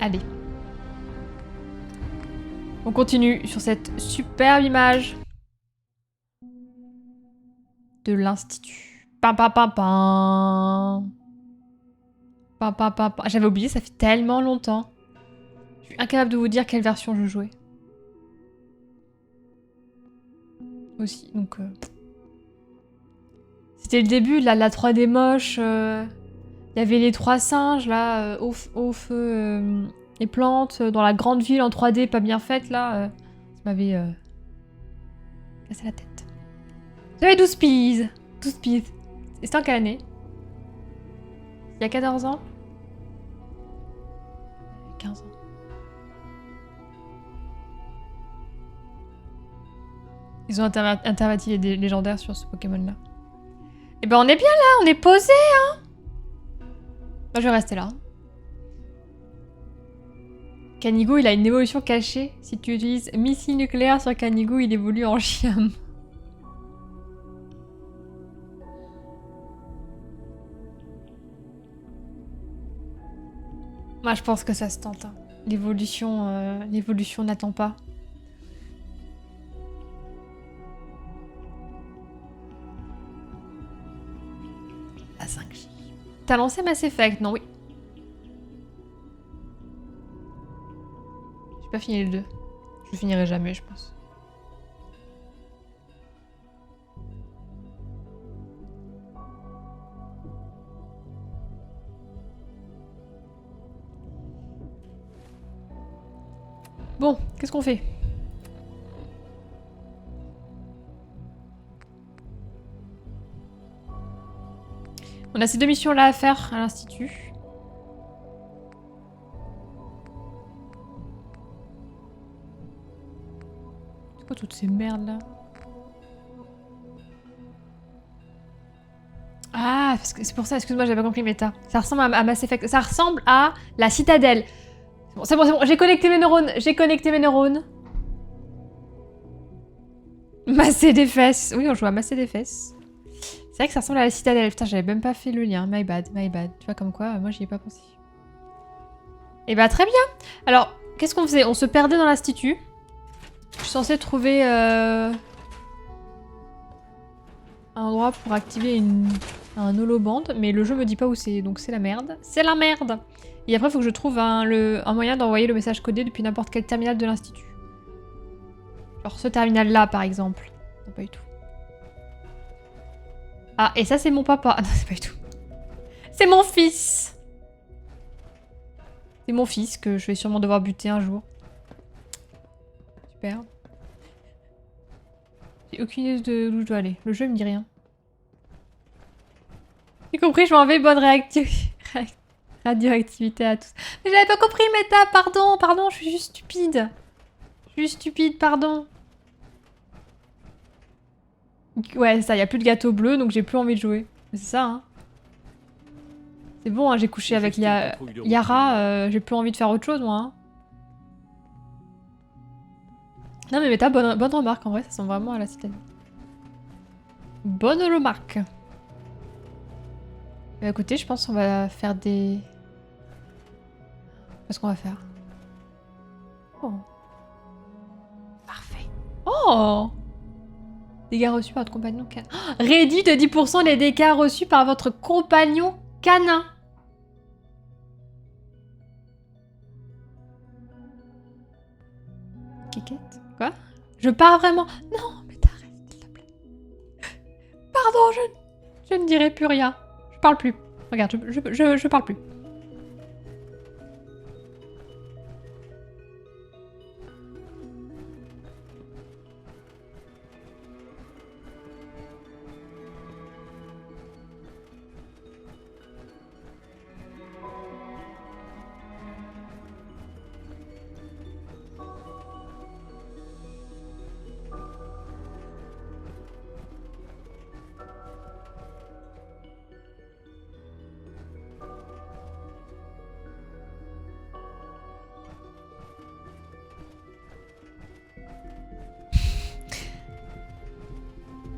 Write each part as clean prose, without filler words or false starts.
Allez. On continue sur cette superbe image de l'Institut. Pam pam pam pam. Pam pam pam pam. J'avais oublié, ça fait tellement longtemps. Je suis incapable de vous dire quelle version je jouais. Aussi, donc... C'était le début, là, la 3D moche. Il y avait les 3 singes, là, au feu... les plantes, dans la grande ville en 3D pas bien faite, là. Ça m'avait... cassé la tête. J'avais 12 piges. 12 piges. Et c'était en quelle année? Il y a 14 ans? 15 ans. Ils ont interverti les légendaires sur ce Pokémon-là. Et ben on est bien là, on est posé, hein. Moi je vais rester là. Canigo, il a une évolution cachée. Si tu utilises missile nucléaire sur Canigo, il évolue en chien. Moi je pense que ça se tente. Hein. L'évolution n'attend pas. La 5J. T'as lancé Mass Effect, non? Oui. J'ai pas fini le 2. Je le finirai jamais, je pense. Bon, qu'est-ce qu'on fait? On a ces 2 missions-là à faire à l'Institut. C'est quoi toutes ces merdes-là? Ah, c'est pour ça, excuse-moi, j'avais pas compris méta. Ça ressemble à Mass Effect. Ça ressemble à la Citadelle. C'est bon, j'ai connecté mes neurones. Masser des fesses. Oui, on joue à masser des fesses. C'est vrai que ça ressemble à la Citadelle. Putain, j'avais même pas fait le lien. My bad. Tu vois, comme quoi, moi, j'y ai pas pensé. Et bah, très bien. Alors, qu'est-ce qu'on faisait? On se perdait dans l'Institut. Je suis censée trouver un endroit pour activer un holoband, mais le jeu me dit pas où c'est, donc c'est la merde. C'est la merde! Et après, il faut que je trouve un moyen d'envoyer le message codé depuis n'importe quel terminal de l'Institut. Genre ce terminal-là, par exemple. Non, pas du tout. Ah, et ça, c'est mon papa. Ah non, c'est pas du tout. C'est mon fils! C'est mon fils que je vais sûrement devoir buter un jour. Super. J'ai aucune idée d'où je dois aller. Le jeu me dit rien. J'ai compris, je m'en vais, bonne radioactivité à tous. Mais j'avais pas compris, méta, pardon, je suis juste stupide. Pardon. Ouais, ça, y a plus de gâteau bleu, donc j'ai plus envie de jouer. C'est ça, hein. C'est bon, hein, j'ai couché avec Yara, j'ai plus envie de faire autre chose, moi. Hein. Non mais méta, bonne remarque, en vrai, ça ressemble vraiment à la citadelle. Bonne remarque. Bah, écoutez, je pense qu'on va faire des... Qu'est-ce qu'on va faire? Oh. Parfait. Oh! Dégâts reçus par votre compagnon canin. Oh, réduit de 10% les dégâts reçus par votre compagnon canin. Kékette? Quoi? Je pars vraiment? Non, mais t'arrêtes, s'il te plaît. Pardon, je ne dirai plus rien. Je parle plus. Regarde, je parle plus.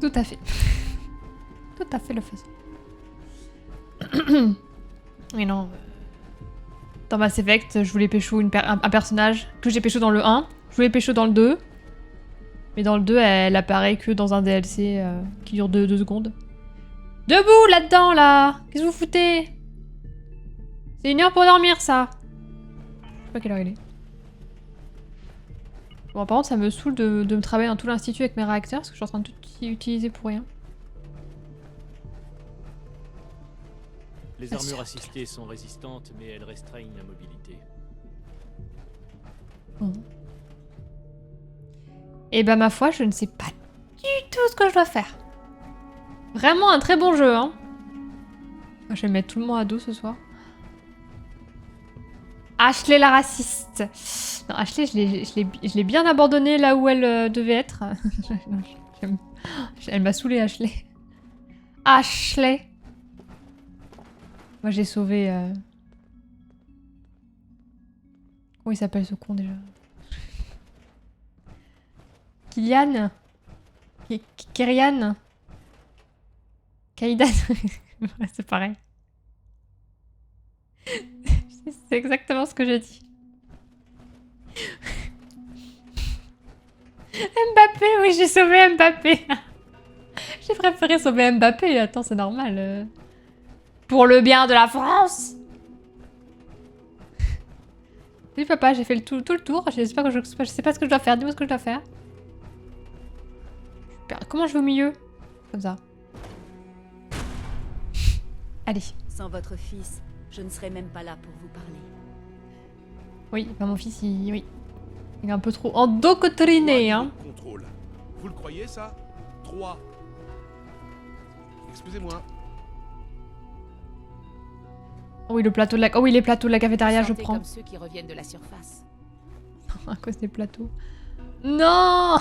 Tout à fait. Tout à fait le faisant. Mais non. Dans Mass Effect, je voulais pécho un personnage que j'ai pécho dans le 1. Je voulais pécho dans le 2. Mais dans le 2, elle apparaît que dans un DLC qui dure 2 secondes. Debout là-dedans, là! Qu'est-ce que vous foutez? C'est 1 heure pour dormir, ça! Je sais pas quelle heure il est. Bon, par contre, ça me saoule de me travailler dans tout l'institut avec mes réacteurs, parce que je suis en train de tout utiliser pour rien. Les armures assistées sont résistantes, mais elles restreignent la mobilité. Bon. Et bah ma foi, je ne sais pas du tout ce que je dois faire. Vraiment un très bon jeu, hein. Je vais mettre tout le monde à dos ce soir. Ashley la raciste. Non, Ashley, je l'ai bien abandonnée là où elle devait être. Elle m'a saoulée, Ashley. Ashley. Moi, j'ai sauvé... Comment il s'appelle ce con, déjà? Kylian? Kyrian? Kaidan? C'est pareil. C'est exactement ce que j'ai dit. Mbappé, oui, j'ai sauvé Mbappé. J'ai préféré sauver Mbappé, attends, c'est normal. Pour le bien de la France. Oui, papa, j'ai fait tout le tour. Je sais pas ce que je dois faire. Dis-moi ce que je dois faire. Comment je vais au milieu? Comme ça. Allez. Sans votre fils, je ne serais même pas là pour vous parler. Oui, bah mon fils, oui. Il est un peu trop endoctriné, hein. Contrôle. Vous le croyez, ça? 3. Excusez-moi. Oh oui, le plateau de la... Oh oui, les plateaux de la cafétéria, je prends. Comme ceux qui reviennent de la surface. À cause des plateaux. Non.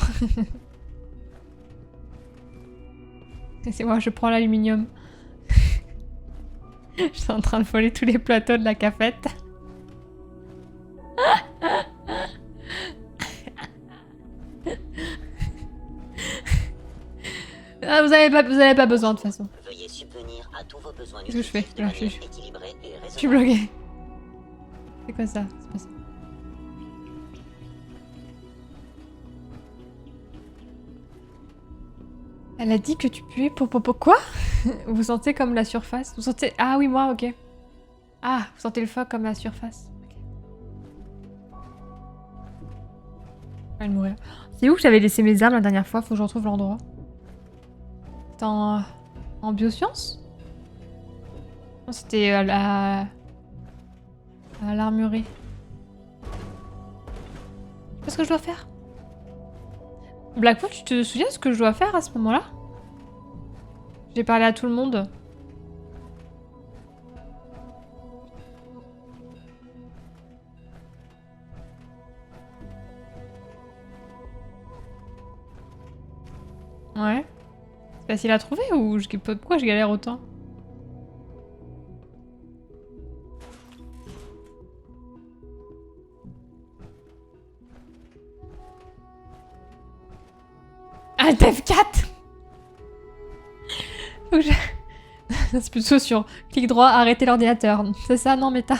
C'est moi, je prends l'aluminium. Je suis en train de voler tous les plateaux de la cafette. Ah, vous avez pas besoin de toute façon. Veuillez subvenir à tous vos besoins. Qu'est-ce que je fais là, je Je suis bloquée. C'est quoi ça? C'est pas ça. Elle a dit que tu puais pour quoi? Vous sentez comme la surface? Vous sentez... Ah oui, moi, ok. Ah, vous sentez le feu comme la surface. Ok. Elle va mourir. C'est où que j'avais laissé mes armes la dernière fois? Faut que je retrouve l'endroit. C'était en biosciences? Non, c'était à l'armurerie. Qu'est-ce que je dois faire? Blackpool, tu te souviens de ce que je dois faire à ce moment-là? J'ai parlé à tout le monde. Ouais. C'est facile à trouver ou pourquoi je galère autant? Alt F4. Faut que je... C'est plutôt sur clic droit, arrêter l'ordinateur. C'est ça, non, méta.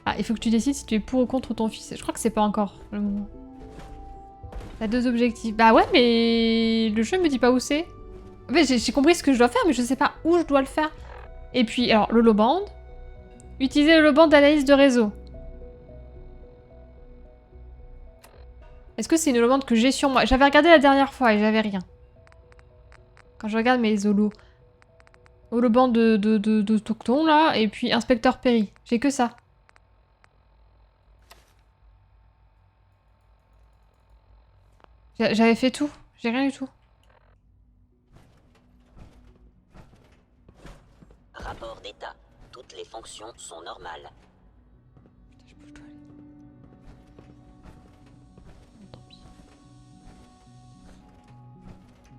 Ah, il faut que tu décides si tu es pour ou contre ton fils. Je crois que c'est pas encore le moment. T'as 2 objectifs. Bah ouais, mais le jeu me dit pas où c'est. En fait, j'ai compris ce que je dois faire, mais je sais pas où je dois le faire. Et puis, alors, le low-band. Utiliser le low-band d'analyse de réseau. Est-ce que c'est une low-band que j'ai sur moi? J'avais regardé la dernière fois et j'avais rien. Quand je regarde mes holos. Holoband de Tocton, là, et puis Inspecteur Perry. J'ai que ça. J'avais fait tout. J'ai rien du tout. Rapport d'état. Toutes les fonctions sont normales.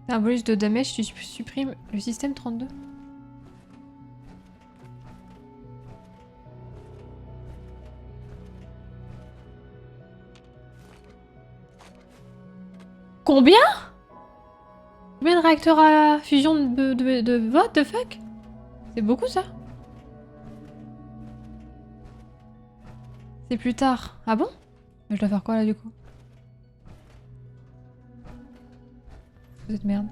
Un bonus de damage, tu supprimes le système 32. Combien? Combien de réacteurs à fusion de what the fuck? C'est beaucoup ça? C'est plus tard. Ah bon? Mais je dois faire quoi là du coup? Cette merde.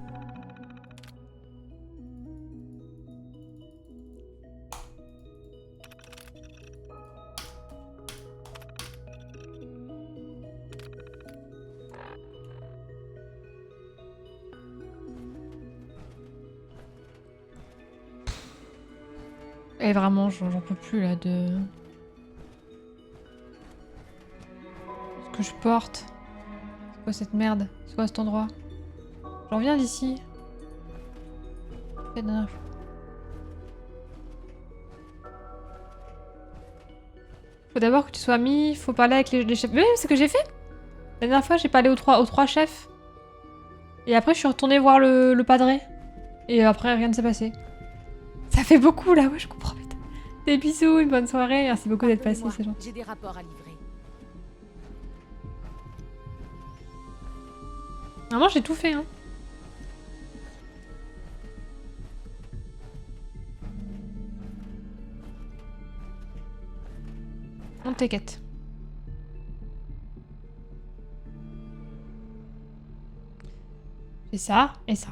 Et vraiment, j'en peux plus là de... Ce que je porte. C'est quoi cette merde? C'est quoi cet endroit? J'en viens d'ici. La dernière fois. Faut d'abord que tu sois mis, faut parler avec les chefs. Mais oui, c'est ce que j'ai fait! La dernière fois, j'ai parlé aux trois chefs. Et après, je suis retournée voir le padré. Et après, rien ne s'est passé. Ça fait beaucoup là, ouais, je comprends. Putain. Des bisous, une bonne soirée. Merci beaucoup d'être passé, c'est gentil. J'ai des rapports à livrer. Vraiment, j'ai tout fait, hein. On t'inquiète. C'est ça et ça.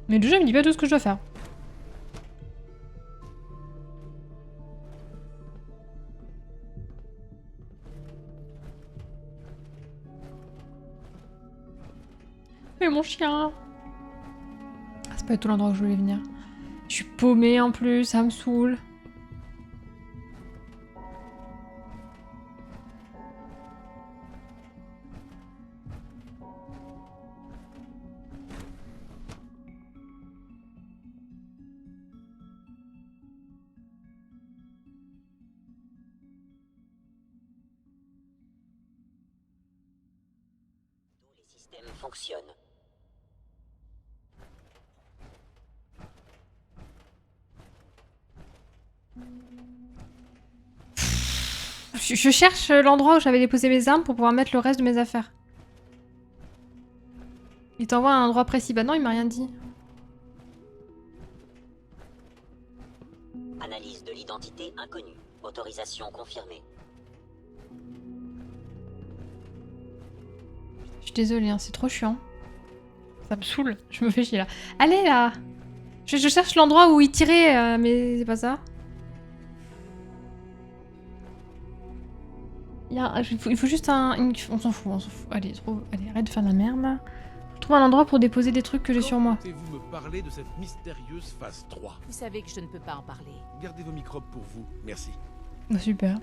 Mais le jeu me dit pas tout ce que je dois faire. Mais mon chien. Ah, c'est pas tout l'endroit où je voulais venir. Je suis paumée en plus, ça me saoule. Tous les systèmes fonctionnent. Je cherche l'endroit où j'avais déposé mes armes pour pouvoir mettre le reste de mes affaires. Il t'envoie à un endroit précis. Bah non, il m'a rien dit. Analyse de l'identité inconnue. Autorisation confirmée. Je suis désolée, hein, c'est trop chiant. Ça me saoule, je me fais chier là. Allez là! Je cherche l'endroit où il tirait, mais c'est pas ça. Il faut juste un... On s'en fout, on s'en fout. Allez, allez, arrête de faire de la merde là. Faut trouver un endroit pour déposer des trucs que j'ai sur moi. Comptez-vous me parler de cette mystérieuse phase 3? Vous savez que je ne peux pas en parler. Gardez vos microbes pour vous, merci. Oh, super.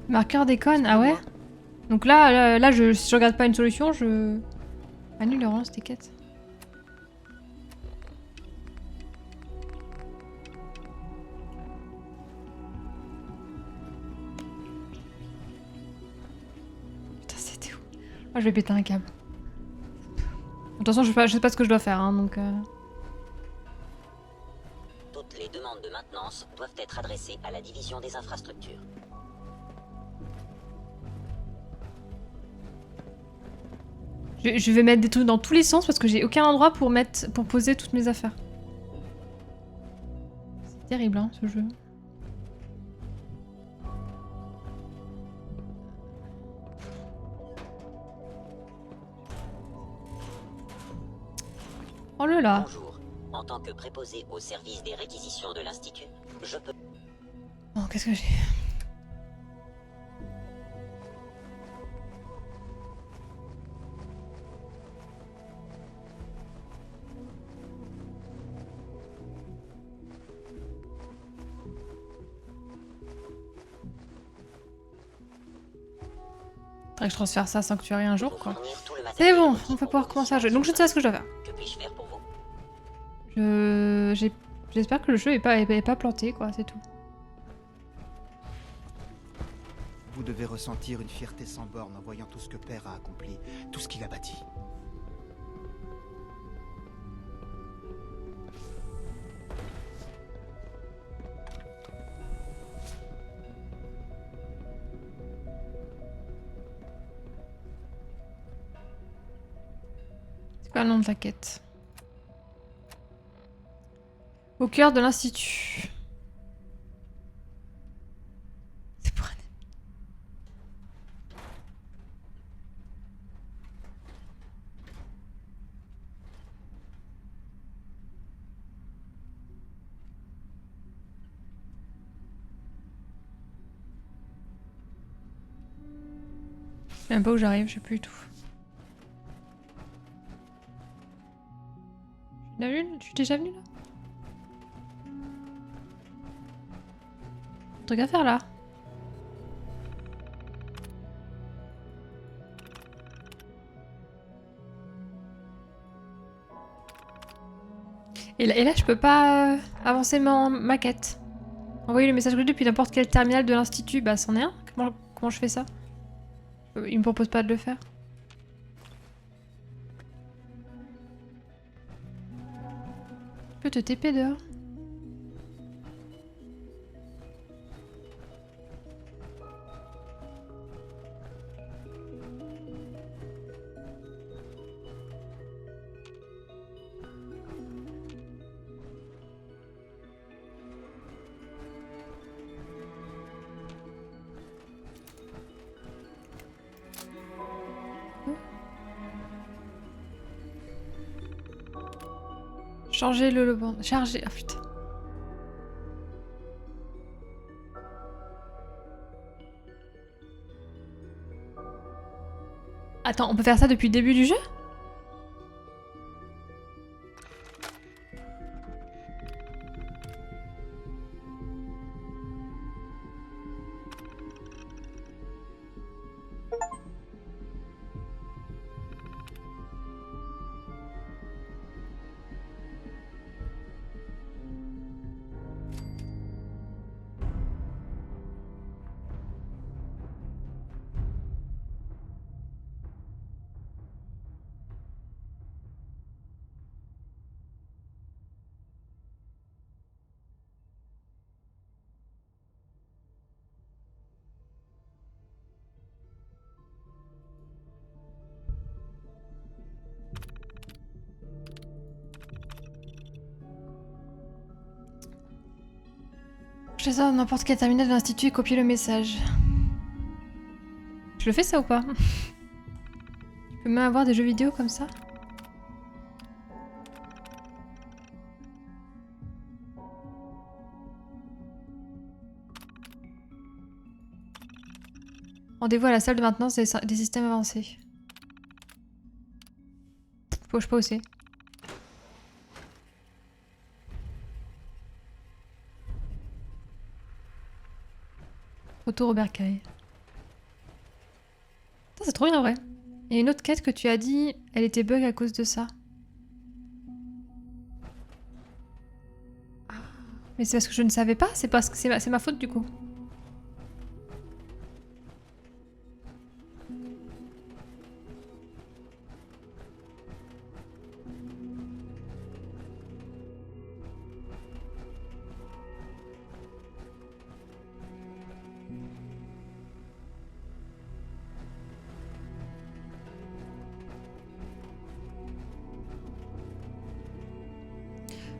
Marqueur d'icône, ah ouais? Donc là, si je regarde pas une solution, je... Annule et relance tes quêtes. Putain, c'était où? Ah, je vais péter un câble. De toute façon, je sais pas ce que je dois faire, hein, donc... Toutes les demandes de maintenance doivent être adressées à la division des infrastructures. Je vais mettre des trucs dans tous les sens parce que j'ai aucun endroit pour poser toutes mes affaires. C'est terrible, hein, ce jeu. Oh là là. Bonjour. En tant que préposé au service des réquisitions de l'Institut, je peux... Oh, qu'est-ce que j'ai? Faudrait que je transfère ça sans que tu aies rien un jour, quoi. C'est bon, on va pouvoir commencer à jouer. Donc je sais ce que je dois faire. Que puis-je faire pour vous? J'espère que le jeu est pas planté, quoi, c'est tout. Vous devez ressentir une fierté sans borne en voyant tout ce que Père a accompli, tout ce qu'il a bâti. Pas le nom de la quête. Au cœur de l'institut. C'est pour un... Je sais même pas où j'arrive, je sais plus du tout. Je suis déjà venue là? Un truc à faire là. Et là je peux pas avancer ma quête. Envoyer le message reçu depuis n'importe quel terminal de l'institut. Bah c'en est un. Comment je fais ça? Il me propose pas de le faire. Tu peux te TP dehors. Changer le banc. Charger. Ah putain. Attends, on peut faire ça depuis le début du jeu? Je fais ça dans n'importe quel terminal de l'institut et copier le message. Je le fais ça ou pas? Tu peux même avoir des jeux vidéo comme ça? Rendez-vous à la salle de maintenance des systèmes avancés. Je sais pas où c'est. Retour au bercail. C'est trop bien, vrai. Il y a une autre quête que tu as dit, elle était bug à cause de ça. Ah. Mais c'est parce que je ne savais pas, c'est parce que c'est ma faute du coup.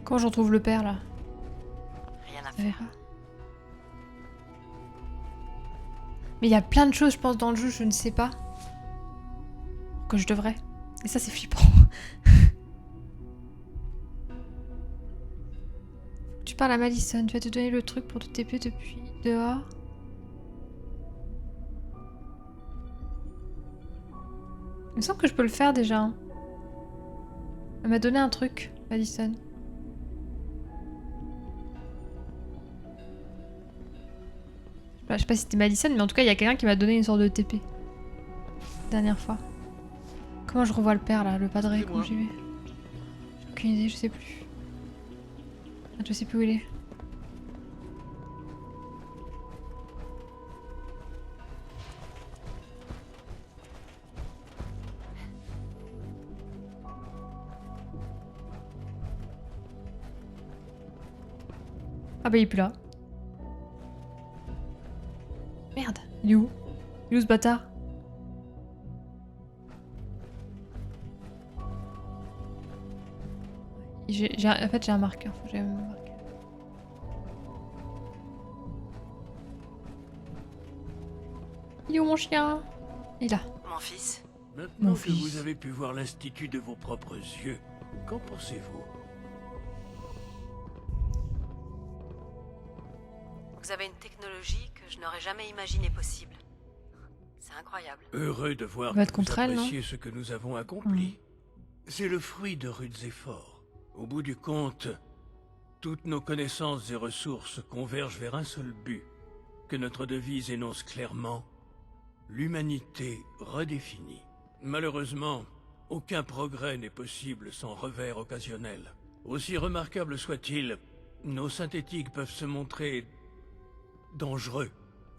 Comment j'en trouve le père là? Rien à Ça faire. verra. Mais il y a plein de choses, je pense, dans le jeu, je ne sais pas. Que je devrais. Et ça, c'est flippant. Tu parles à Madison, tu vas te donner le truc pour te TP depuis dehors. Il me semble que je peux le faire déjà. Hein. Elle m'a donné un truc, Madison. Je sais pas si c'était Madison, mais en tout cas, il y a quelqu'un qui m'a donné une sorte de TP. Dernière fois. Comment je revois le père là, le padré, comment j'y vais? J'ai aucune idée, je sais plus. Je sais plus où il est. Ah bah il est plus là. Merde, il est où? Il est où ce bâtard? En fait, j'ai un marqueur. Faut que j'aille me marquer. Il est où mon chien? Il est là. Mon fils, Maintenant Mon que fils. vous avez pu voir l'Institut de vos propres yeux, qu'en pensez-vous? vous avez une technologie que je n'aurais jamais imaginé possible. C'est incroyable. Heureux de voir On va que être vous contre elle, non appréciez ce que nous avons accompli. C'est le fruit de rudes efforts. Au bout du compte, toutes nos connaissances et ressources convergent vers un seul but, que notre devise énonce clairement: l'humanité redéfinie. Malheureusement, aucun progrès n'est possible sans revers occasionnel. Aussi remarquables soient-ils, nos synthétiques peuvent se montrer dangereux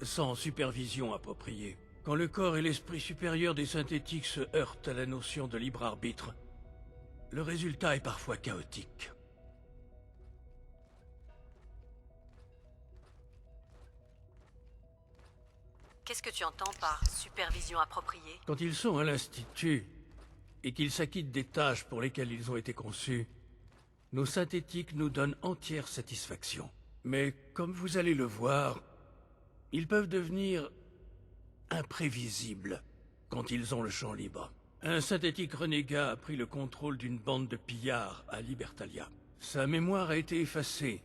sans supervision appropriée. Quand le corps et l'esprit supérieur des synthétiques se heurtent à la notion de libre arbitre, le résultat est parfois chaotique. Qu'est-ce que tu entends par supervision appropriée? Quand ils sont à l'Institut et qu'ils s'acquittent des tâches pour lesquelles ils ont été conçus, nos synthétiques nous donnent entière satisfaction. Mais comme vous allez le voir, ils peuvent devenir imprévisibles quand ils ont le champ libre. Un synthétique renégat a pris le contrôle d'une bande de pillards à Libertalia. Sa mémoire a été effacée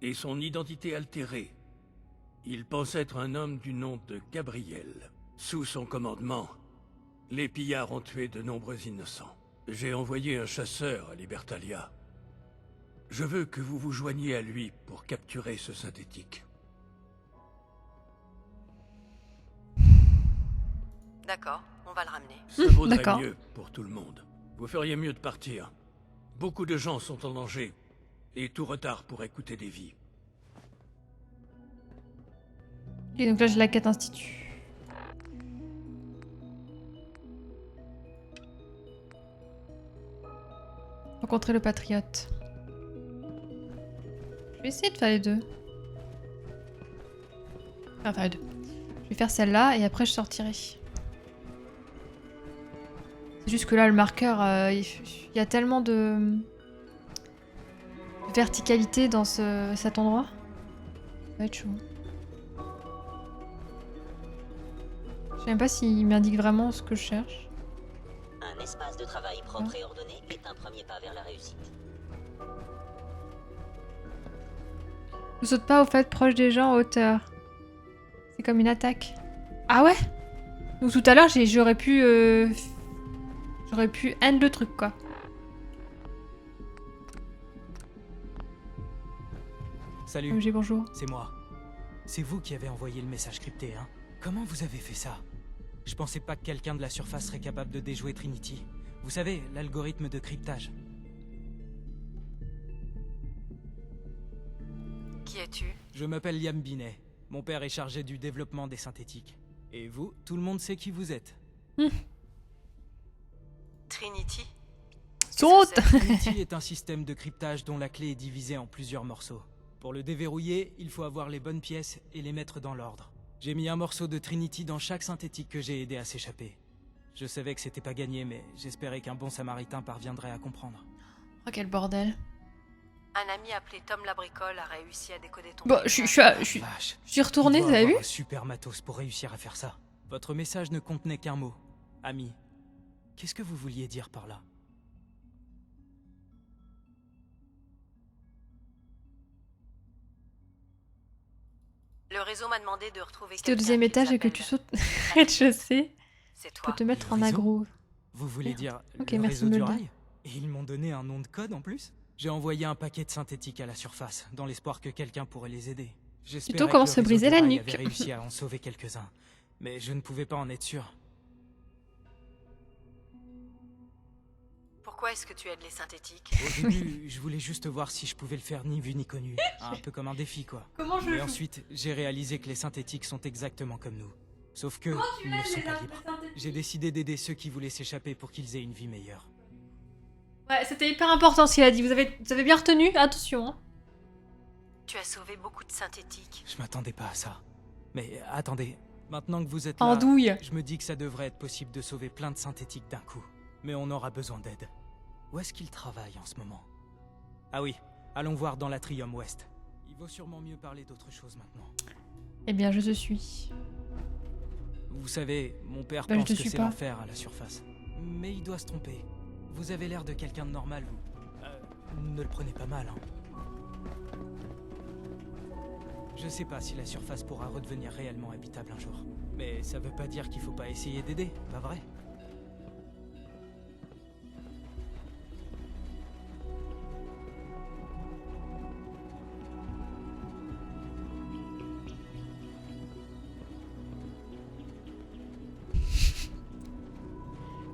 et son identité altérée. Il pense être un homme du nom de Gabriel. Sous son commandement, les pillards ont tué de nombreux innocents. J'ai envoyé un chasseur à Libertalia. Je veux que vous vous joigniez à lui pour capturer ce synthétique. D'accord, on va le ramener. Ça vaudrait d'accord. mieux pour tout le monde. Vous feriez mieux de partir. Beaucoup de gens sont en danger, et tout retard pourrait coûter des vies. Et donc là, j'ai la quête institut. Rencontrer le patriote. Je vais essayer de faire les deux. Enfin, faire les deux. Je vais faire celle-là et après je sortirai. C'est juste que là, le marqueur, il y a tellement de verticalité dans cet endroit. Ça va être chaud. Je sais même pas s'il m'indique vraiment ce que je cherche. Un espace de travail propre et ordonné est un premier pas vers la réussite. Ne saute pas au fait proche des gens en hauteur. C'est comme une attaque. Ah ouais? Donc tout à l'heure, j'aurais pu end le truc, quoi. Salut, MG, bonjour. c'est moi. C'est vous qui avez envoyé le message crypté, hein? Comment vous avez fait ça? Je pensais pas que quelqu'un de la surface serait capable de déjouer Trinity. Vous savez, l'algorithme de cryptage. Qui es-tu? Je m'appelle Liam Binet. Mon père est chargé du développement des synthétiques. Et vous, tout le monde sait qui vous êtes. Trinity? Saute! Qu'est-ce que Trinity est un système de cryptage dont la clé est divisée en plusieurs morceaux. Pour le déverrouiller, il faut avoir les bonnes pièces et les mettre dans l'ordre. J'ai mis un morceau de Trinity dans chaque synthétique que j'ai aidé à s'échapper. Je savais que c'était pas gagné, mais j'espérais qu'un bon samaritain parviendrait à comprendre. Oh, quel bordel. Un ami appelé Tom Labricole a réussi à décoder ton... Bon, je Vache. suis retournée, Il vous doit avez vu? avoir un super matos pour réussir à faire ça. Votre message ne contenait qu'un mot. Ami. Qu'est-ce que vous vouliez dire par là? Le réseau m'a demandé de retrouver Si t'es au quelqu'un deuxième qui étage et que s'appelle tu sautes rez-de-chaussée, C'est tu peux toi. te mettre Le en réseau aggro. Vous voulez Merde. dire Ok, le merci réseau de me du le dire. rail? Et ils m'ont donné un nom de code en plus? J'ai envoyé un paquet de synthétiques à la surface, dans l'espoir que quelqu'un pourrait les aider. J'espérais Plutôt que comment le se réseau briser du la rail nuque. avait réussi à en sauver quelques-uns. Mais je ne pouvais pas en être sûr. Pourquoi est-ce que tu aides les synthétiques? Au début, je voulais juste voir si je pouvais le faire ni vu ni connu. Un peu comme un défi, quoi. Comment je Mais ensuite, j'ai réalisé que les synthétiques sont exactement comme nous. Sauf que, ils ne sont pas libres. J'ai décidé d'aider ceux qui voulaient s'échapper pour qu'ils aient une vie meilleure. Ouais, c'était hyper important ce qu'il a dit. Vous avez bien retenu? Attention, hein. Tu as sauvé beaucoup de synthétiques. Je m'attendais pas à ça. Mais attendez, maintenant que vous êtes là, Andouille. je me dis que ça devrait être possible de sauver plein de synthétiques d'un coup. Mais on aura besoin d'aide. Où est-ce qu'ils travaillent en ce moment? Ah oui, allons voir dans l'Atrium Ouest. Il vaut sûrement mieux parler d'autre chose maintenant. Eh bien, je te suis. Vous savez, mon père Bah, je pense te que suis c'est pas. l'enfer à la surface. Mais il doit se tromper. Vous avez l'air de quelqu'un de normal, vous. Ne le prenez pas mal, hein. Je sais pas si la surface pourra redevenir réellement habitable un jour. Mais ça veut pas dire qu'il faut pas essayer d'aider, pas vrai?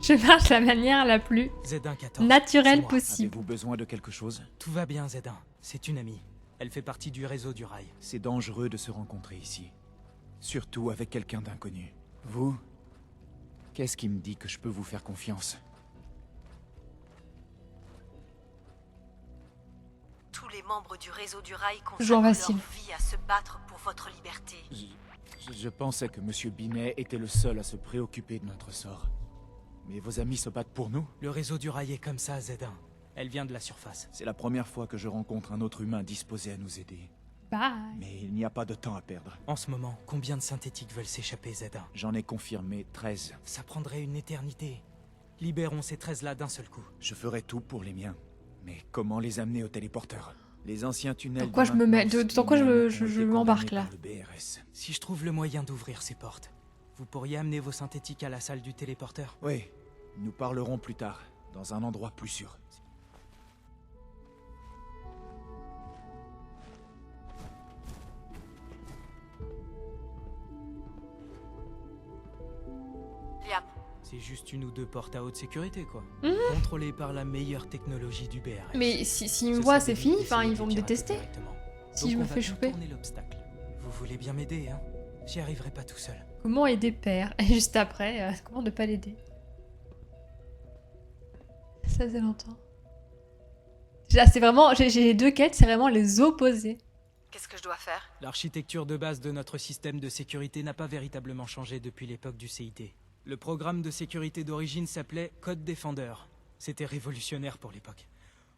Je marche de la manière la plus Z1 14. naturelle c'est moi. possible. Avez-vous besoin de quelque chose? Tout va bien, Z1. C'est une amie. Elle fait partie du réseau du rail. C'est dangereux de se rencontrer ici. Surtout avec quelqu'un d'inconnu. Vous? Qu'est-ce qui me dit que je peux vous faire confiance? Tous les membres du réseau du rail Toujours consacrent leur facile. vie à se battre pour votre liberté. Je pensais que Monsieur Binet était le seul à se préoccuper de notre sort. Mais vos amis se battent pour nous? Le réseau du rail est comme ça, Z1. Elle vient de la surface. C'est la première fois que je rencontre un autre humain disposé à nous aider. Bye. Mais il n'y a pas de temps à perdre. En ce moment, combien de synthétiques veulent s'échapper, Z1? J'en ai confirmé 13. Ça prendrait une éternité. Libérons ces 13-là d'un seul coup. Je ferai tout pour les miens. Mais comment les amener au téléporteur? Les anciens tunnels... Dans quoi de je me mets- maintenance dans quoi je humaine je ont été m'embarque, condamnés là? par le BRS. Si je trouve le moyen d'ouvrir ces portes, vous pourriez amener vos synthétiques à la salle du téléporteur? Oui, nous parlerons plus tard, dans un endroit plus sûr. Liam, C'est juste une ou deux portes à haute sécurité, quoi. Mhm. Contrôlées par la meilleure technologie du BRS. Mais s'ils me Ce voient, serait c'est de fini. Enfin, essayer ils vont de me pirater détester. directement. Si Donc je me on va fais choper. contourner l'obstacle. Vous voulez bien m'aider, hein? J'y arriverai pas tout seul. Comment aider père? Et juste après, comment ne pas l'aider? Ça faisait longtemps. Là, c'est vraiment... J'ai les deux quêtes, c'est vraiment les opposés. qu'est-ce que je dois faire? L'architecture de base de notre système de sécurité n'a pas véritablement changé depuis l'époque du CIT. Le programme de sécurité d'origine s'appelait Code Defender. C'était révolutionnaire pour l'époque.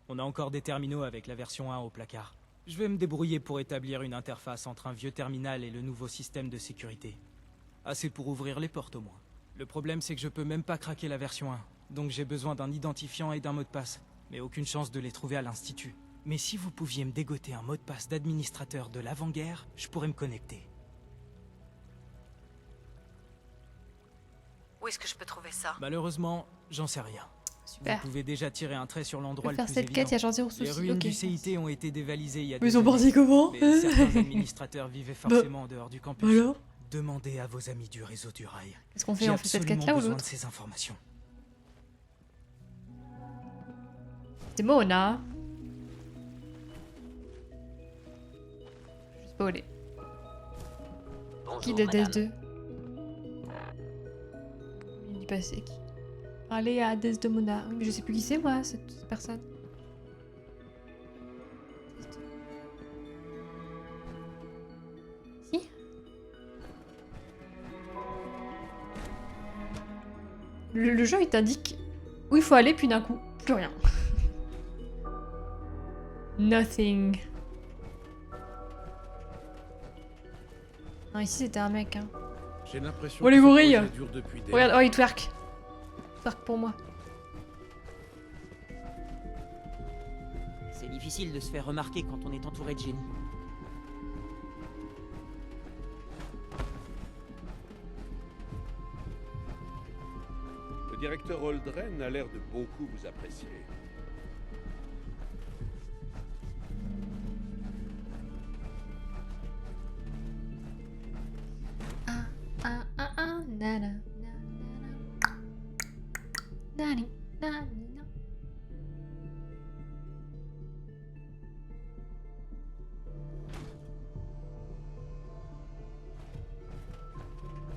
On a encore des terminaux avec la version 1 au placard. Je vais me débrouiller pour établir une interface entre un vieux terminal et le nouveau système de sécurité. Assez pour ouvrir les portes au moins. Le problème c'est que je peux même pas craquer la version 1, donc j'ai besoin d'un identifiant et d'un mot de passe, mais aucune chance de les trouver à l'Institut. Mais si vous pouviez me dégoter un mot de passe d'administrateur de l'avant-guerre, je pourrais me connecter. Où est-ce que je peux trouver ça? Malheureusement, j'en sais rien. Super. Vous pouvez déjà tirer un trait sur Je l'endroit vais le faire plus cette quête, il y a évident. genre zéro Les souci. ruines Ok. du CIT ont été dévalisées il y a Mais des ils ont années. parti comment? Mais certains administrateurs vivaient forcément en dehors du campus. Alors Demandez à vos amis du réseau du rail. Qu'est-ce qu'on fait? J'ai On fait cette absolument quête-là ou besoin de l'autre? ces informations. C'est Mona. Juste pas où elle est. Qui Bonjour, de madame. DS2? Il dit pas c'est qui. Allez à Desdemona. Oui, mais je sais plus qui c'est moi, cette personne. Si? Le jeu il t'indique où il faut aller, puis d'un coup, plus rien. Nothing. Non, ici c'était un mec. Hein. J'ai l'impression Oh, les que ce gorilles. projet dure depuis des Regarde, oh il twerk. Twerk pour moi. C'est difficile de se faire remarquer quand on est entouré de génies. Le directeur Holdren a l'air de beaucoup vous apprécier. Nana, nani, nani, na.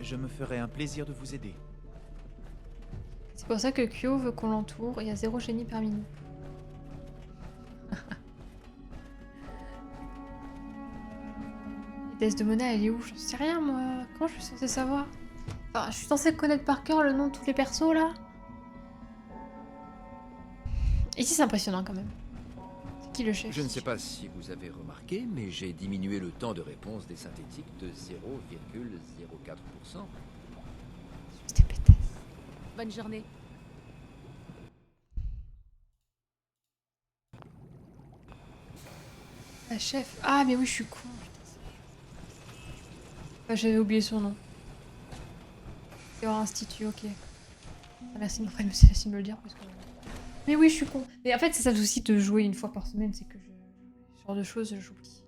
Je me ferai un plaisir de vous aider. C'est pour ça que Kyo veut qu'on l'entoure. Il y a 0 génie parmi nous. Et Desdemona, elle est où? J'en sais rien, moi. Comment je suis censée savoir? Enfin, je suis censée connaître par cœur le nom de tous les persos, là. Ici, c'est impressionnant, quand même. Qui le chef? Je ne sais pas si vous avez remarqué, mais j'ai diminué le temps de réponse des synthétiques de 0,04%. C'était pétasse. Bonne journée. La chef. Ah, mais oui, je suis con. Ah, j'avais oublié son nom. C'est hors institut, ok. Ah, merci de me le dire. Parce que... Mais oui, je suis con. Mais en fait, c'est ça le souci de jouer une fois par semaine, c'est que ce genre de choses, j'oublie.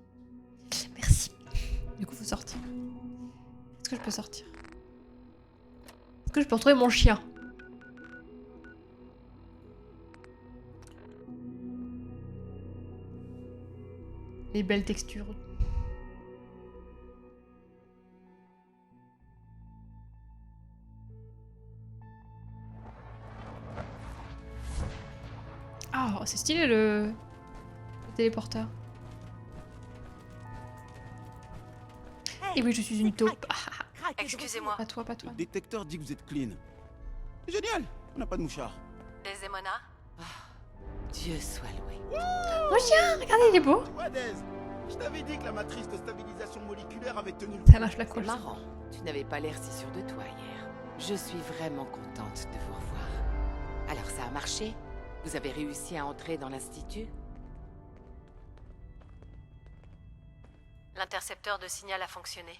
Merci. Du coup, faut sortir. Est-ce que je peux sortir? Est-ce que je peux retrouver mon chien? Les belles textures. Ah, c'est stylé le téléporteur. Et oui, je suis une taupe. Excusez-moi. Pas toi, pas toi. Le détecteur dit que vous êtes clean. C'est génial, on n'a pas de mouchard. Les Emona. Dieu soit loué. Mon chien, regardez, il est beau. Wadez, je t'avais dit que la matrice de stabilisation moléculaire avait tenu le Ça marche la C'est colle. marrant. Tu n'avais pas l'air si sûr de toi hier. Je suis vraiment contente de vous revoir. Alors ça a marché? Vous avez réussi à entrer dans l'institut? L'intercepteur de signal a fonctionné.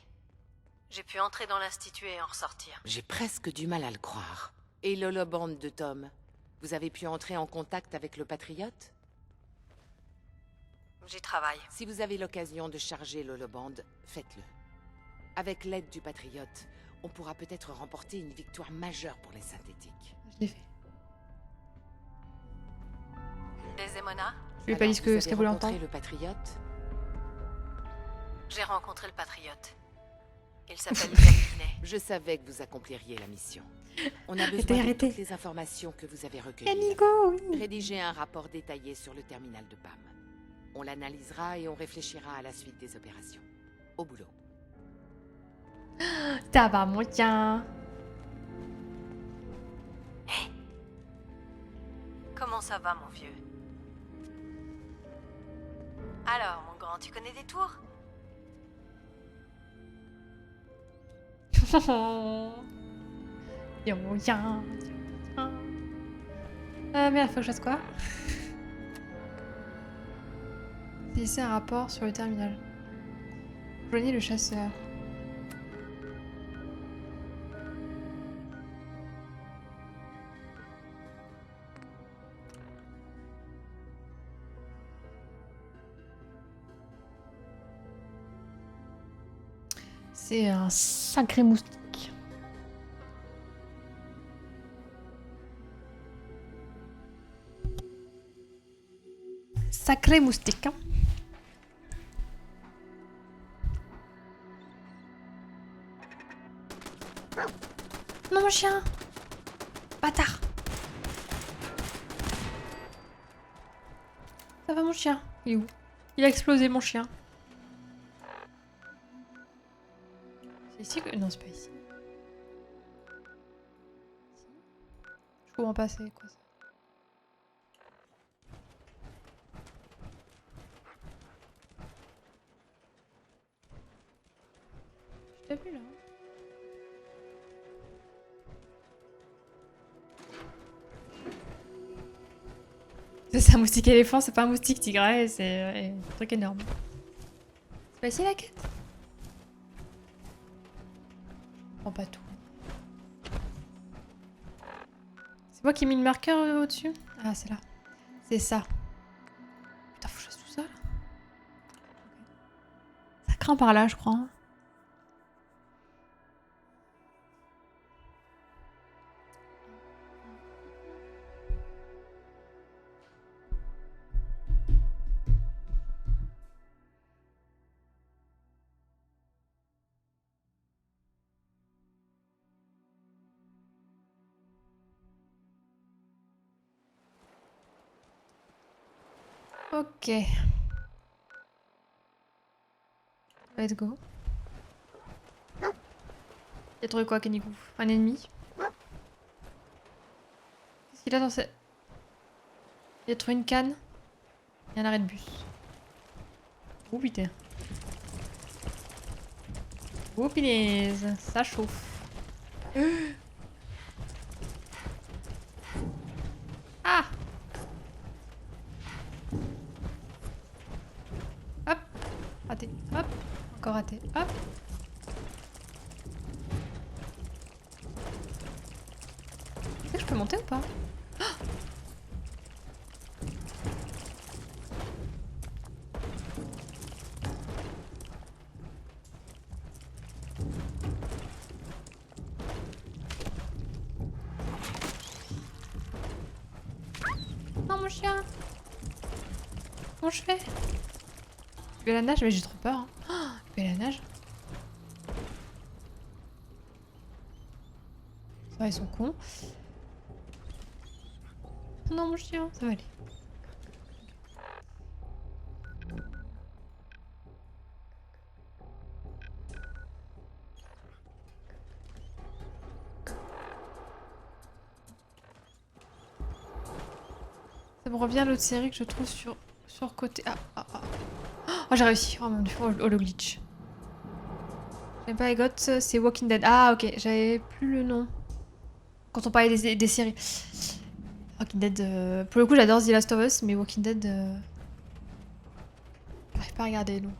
J'ai pu entrer dans l'institut et en ressortir. J'ai presque du mal à le croire. Et l'holoband de Tom? Vous avez pu entrer en contact avec le Patriote? J'y travaille. Si vous avez l'occasion de charger l'holoband, faites-le. Avec l'aide du Patriote, on pourra peut-être remporter une victoire majeure pour les synthétiques. Je l'ai fait. Les Emona. Je lui ai pas dit ce qu'elle voulait rencontré entendre. le Patriote? J'ai rencontré le Patriote. Il s'appelle Yannick. Je savais que vous accompliriez la mission. On a besoin Arrêtez, de toutes les informations que vous avez recueillies. Amigo, oui. Rédigez un rapport détaillé sur le terminal de PAM. On l'analysera et on réfléchira à la suite des opérations. Au boulot. Ça va, mon chien. Comment ça va, mon vieux? Alors, mon grand, tu connais des tours? Yo, mon chien. Merde, faut que je fasse quoi? Laissez un rapport sur le terminal. Joignez le chasseur. C'est un sacré moustique. Sacré moustique, hein. Non, mon chien. Bâtard. Ça va, mon chien? Il est où? Il a explosé, mon chien. C'est ici que... Non, c'est pas ici. Je comprends pas, c'est quoi ça? Je t'ai vu là. C'est un moustique éléphant, c'est pas un moustique tigre, c'est un truc énorme. C'est pas ici la quête? Je prends pas tout. C'est moi qui ai mis le marqueur au-dessus? Ah, c'est là. C'est ça. Putain, faut que je fasse tout ça là. Ça craint par là, je crois. Ok. Let's go. Il a trouvé quoi, Kenikou? Un ennemi? Qu'est-ce qu'il a dans cette... Il a trouvé une canne? Il y a un arrêt de bus. Oh putain. Oh punaise, ça chauffe. Ah! Hop! Raté. Hop! Encore raté. Hop! Est-ce que je peux monter ou pas? Non, mon chien! Comment je fais? Je vais à la nage, mais j'ai trop peur. Hein. Oh, je vais à la nage. Ça va, ils sont cons. Non, mon chien, ça va aller. Ça me revient à l'autre série que je trouve sur côté. Oh, j'ai réussi. Oh mon dieu, oh, le glitch. J'aime pas Egot, c'est Walking Dead. Ah, ok, j'avais plus le nom. Quand on parlait des séries. Walking Dead. Pour le coup, j'adore The Last of Us, mais Walking Dead. J'arrive pas à regarder donc.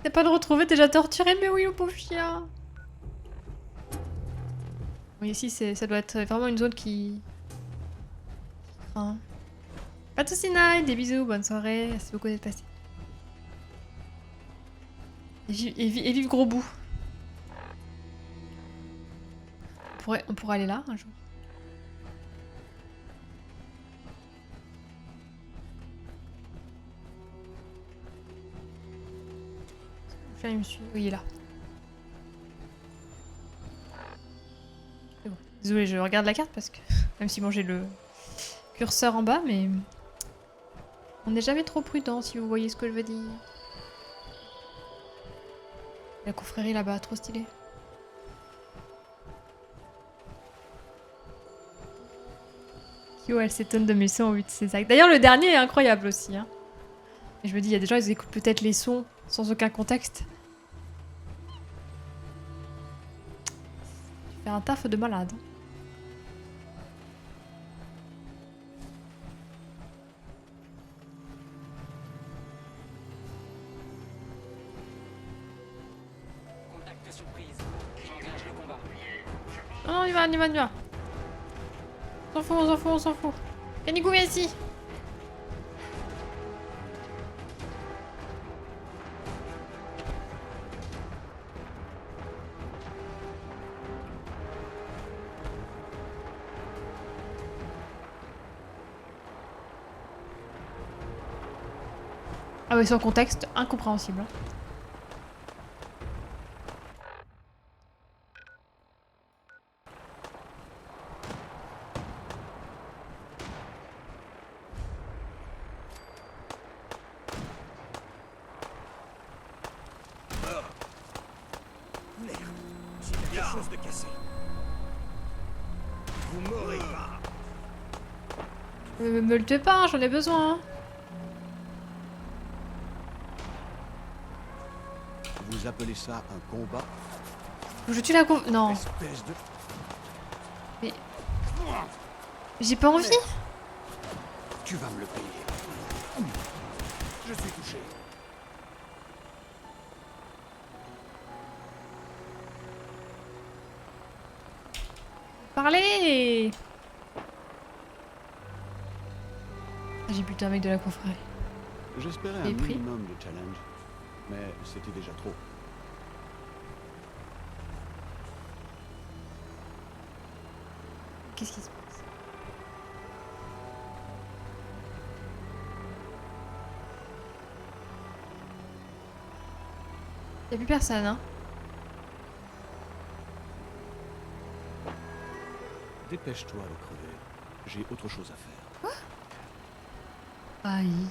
T'as pas de retrouver déjà torturé, mais oui, le pauvre chien. Oui, ici, ça doit être vraiment une zone qui. Pas de soucis, Night, des bisous, bonne soirée, merci beaucoup d'être passé. Et vive gros bout. On pourrait aller là un jour. Là, il me suit. Oui, il est là. C'est bon. Désolée, je regarde la carte parce que même si bon, j'ai le curseur en bas, mais on n'est jamais trop prudent si vous voyez ce que je veux dire. La confrérie là-bas, trop stylé. Kyo, elle s'étonne de mes sons au vu de ses actes. D'ailleurs, le dernier est incroyable aussi. Hein. Et je me dis, il y a des gens, ils écoutent peut-être les sons sans aucun contexte. Tu fais un taf de malade. Non, on y va, on y va, on y va. On s'en fout, on s'en fout, on s'en fout. Yannick, viens ici. Ah ouais, sans contexte, incompréhensible. Hein. De casser. Vous m'aurez pas. Me le tuez pas, j'en ai besoin. Hein. Vous appelez ça un combat? Je tue la con... Non. Espèce de... Mais... J'ai pas envie. Tu vas me le payer. Je suis touché. Parlez. J'ai buté un mec de la confrérie. J'espérais un minimum de challenge, mais c'était déjà trop. Qu'est-ce qui se passe? Y'a plus personne, hein? Dépêche-toi de crever. J'ai autre chose à faire. Quoi? Aïe.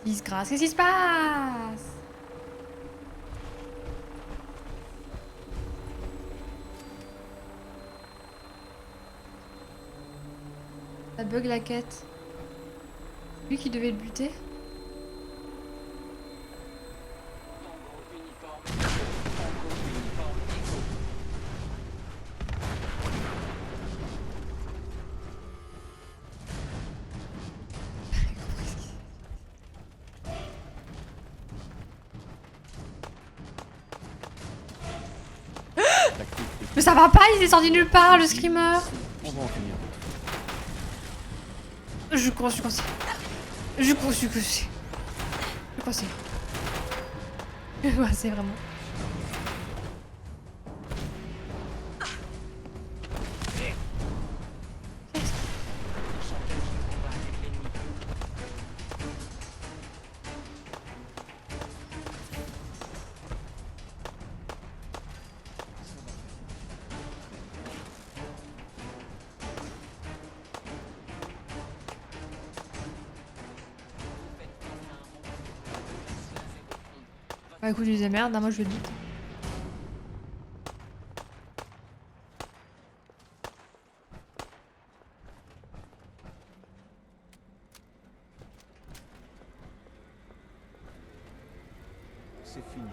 Disgrâce, qu'est-ce qui se passe? Ça bug la quête. Lui qui devait le buter. Mais ça va pas, il est sorti nulle part, le screamer. On va en finir. Je cours. Je c'est vraiment. Bah écoute, je disais merde, moi je le dis. C'est fini.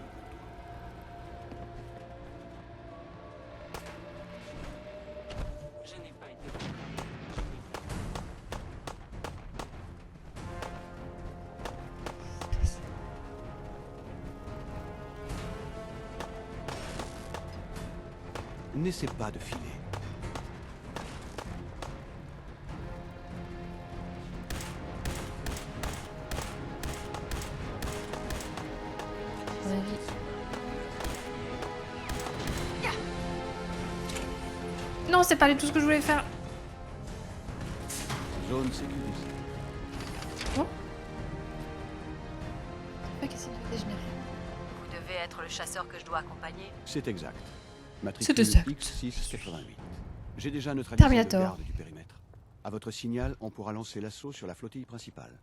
Je n'ai pas été... N'essaie pas de filer. Non, c'est pas du tout ce que je voulais faire. Zone sécurisée. Oh. Qu'est-ce qu'il fait dégénérer? Vous devez être le chasseur que je dois accompagner. C'est exact. C'était Matricule exact. X688. J'ai déjà neutralisé le Terminator. garde du périmètre. À votre signal, on pourra lancer l'assaut sur la flottille principale.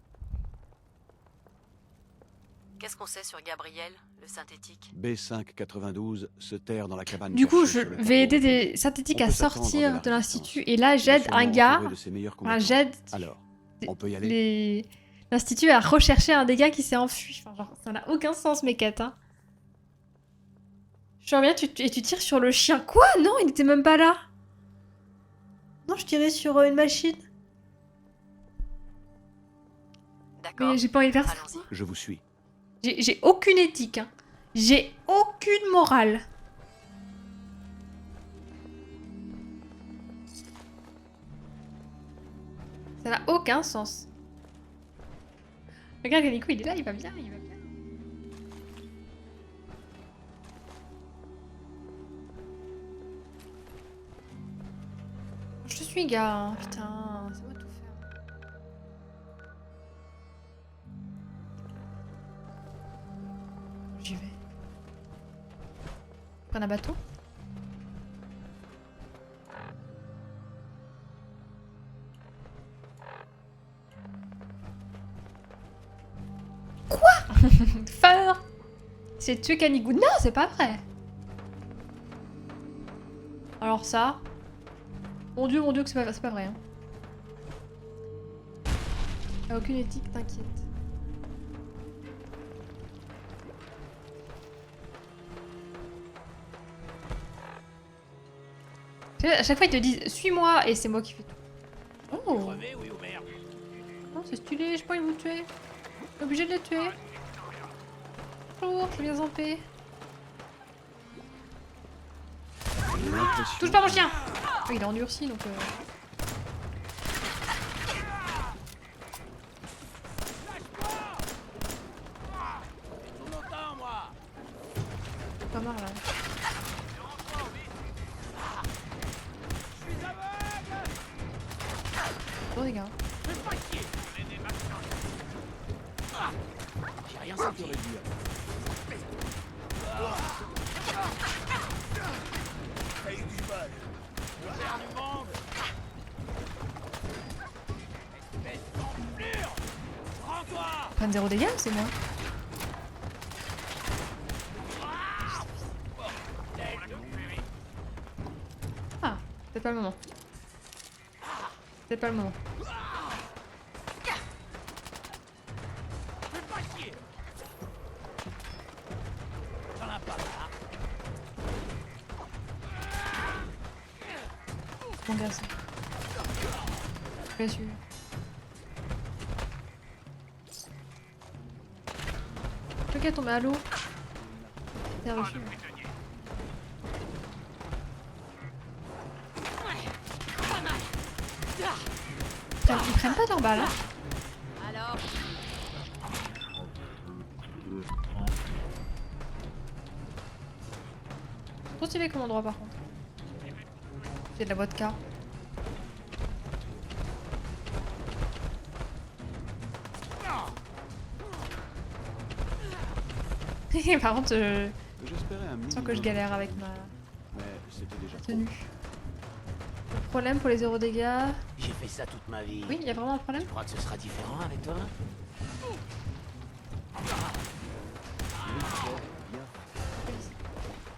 Qu'est-ce qu'on sait sur Gabriel, le synthétique? B592 se terre dans la cabane. Du coup, je cachée sur le vais aider tableau. des synthétiques On à peut s'attendre sortir la de l'institut. résistance. Et là, j'aide Sûrement un gars. entouré de ses meilleurs Enfin, combattants. j'aide Alors, on peut y aller. l'institut à rechercher un des gars qui s'est enfui. Enfin, genre, ça n'a aucun sens, mes quêtes. Hein. Je reviens et tu tires sur le chien. Quoi? Non, il était même pas là. Non, je tirais sur une machine. D'accord. Mais j'ai pas envie de faire ça. Allons-y. Je vous suis. J'ai aucune éthique. Hein. J'ai aucune morale. Ça n'a aucun sens. Regarde, Nico, il est là, il va bien, il va bien. Je te suis, gars. Hein. Putain, ça va tout faire. J'y vais. Prendre un bateau. Quoi? Feur. C'est tuer Canigou. Non, c'est pas vrai. Alors ça... Mon dieu que c'est pas vrai. Hein. Y'a aucune éthique, t'inquiète. Tu sais, à chaque fois ils te disent suis-moi et c'est moi qui fais tout. Oh. Non, c'est stylé, j'ai pas envie de vous tuer. Je suis obligé de les tuer. Bonjour, je viens en paix. Touche pas mon chien! Oh, il est endurci donc. Pas marre là. Bon les gars. J'ai rien senti. Prenne 0 dégâts, c'est moi. Ah, c'est pas le moment. C'est pas le moment. Mon garçon. Je l'ai su. Le gars est tombé à l'eau. C'est reçu. Ils prennent pas leur balle. Hein. Alors, Trop stylé comme endroit par contre. C'est de la vodka. Par contre, J'espérais un je sens que je galère avec ma mais c'était déjà tenue. Le problème pour les 0 dégâts. J'ai fait ça toute ma vie. Oui, il y a vraiment un problème. Tu crois que ce sera différent avec toi?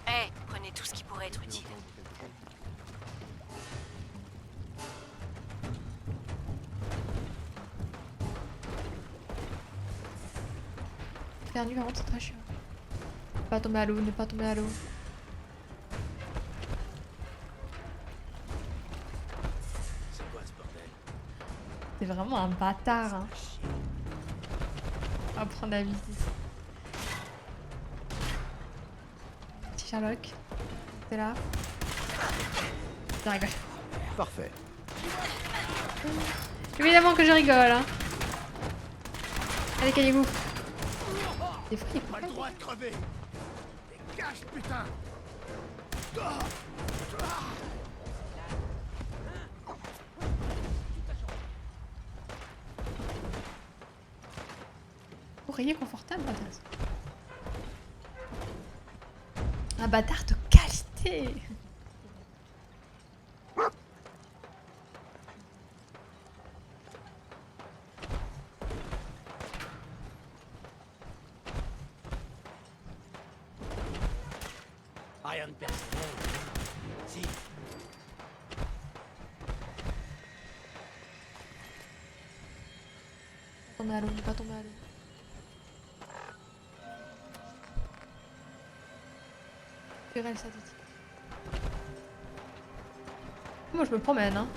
Hé, prenez tout ce qui pourrait être utile. Faire nu, par contre, c'est très chiant. Ne pas tomber à l'eau, ne pas tomber à l'eau. C'est quoi ce bordel? C'est vraiment un bâtard. Hein. On va prendre la visite. Petit Sherlock. T'es là. Je rigole. parfait. Évidemment que je rigole. Hein. Allez, caillez-vous. C'est fou, il Pas le droit de crever. Dégage, putain. Oreiller confortable, intéressant. Un bâtard de qualité. Rien de personnel. Si. Pas tomber à l'eau, ne pas tomber à l'eau. Querelle synthétique. Moi je me promène hein.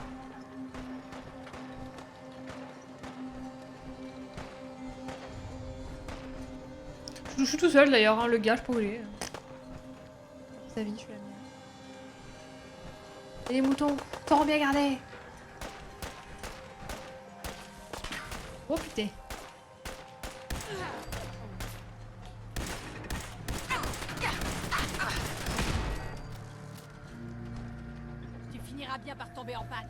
Je suis tout seul d'ailleurs, hein, le gars, je peux rouler. Sa vie, je suis la mienne. Et les moutons, fort bien gardés. Oh putain. tu finiras bien par tomber en panne.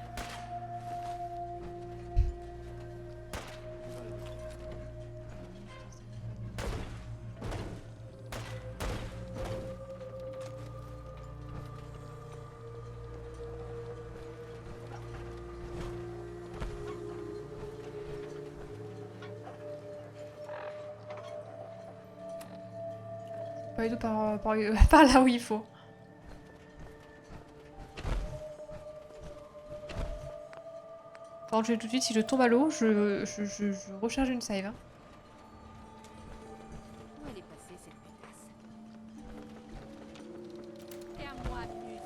Pas du tout par là où il faut. Par contre, je vais tout de suite, si je tombe à l'eau, je recharge une save. Hein. Où elle est passée, cette pétasse? Et à moi, Muse.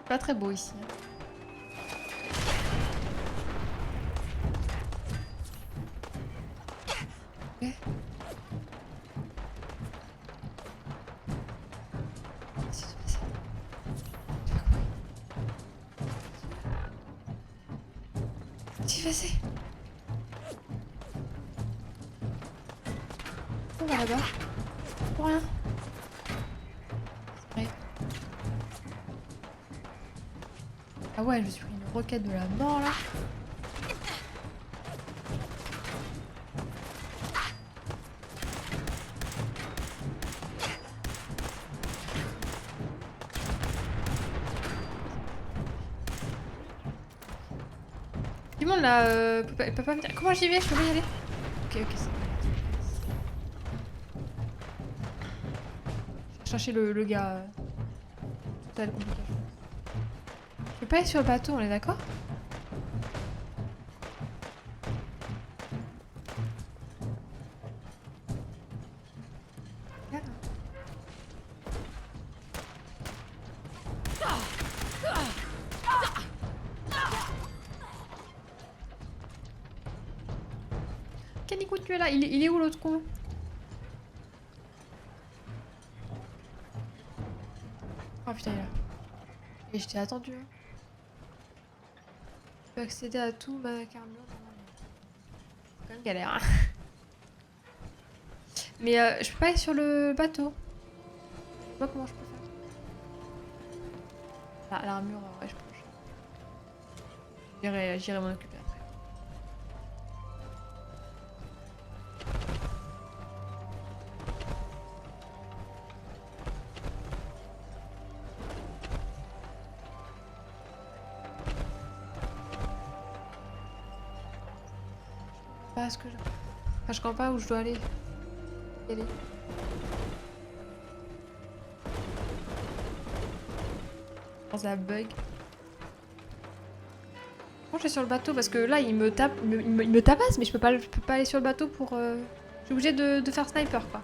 Pas très beau ici. Hein. Ok. Qu'est-ce qui se passe? Qu'est-ce qui s'est passé? On va là-bas. Pour rien. C'est vrai. Ah ouais, je me suis pris une roquette de la mort là. du monde là, peut pas venir. Comment j'y vais? Je peux pas y aller? Ok, ok, c'est bon. Je vais chercher le gars. Total complication. Je peux pas aller sur le bateau, on est d'accord? Canico, tu es là. Il est où l'autre con? Oh putain, il est là. Et je t'ai attendu. Hein. Je peux accéder à tout ma carburant. C'est quand même galère. Hein. Mais je peux pas aller sur le bateau. Je sais pas comment je peux faire. L'armure, ouais, je peux. J'irai m'en occuper après. Pas ce que je... Enfin, je comprends pas où je dois aller. Y aller. Oh, ça bug. Comment je vais sur le bateau? Parce que là, il me tape, il me tabasse, mais je peux pas aller sur le bateau pour... Je suis obligée de faire sniper, quoi.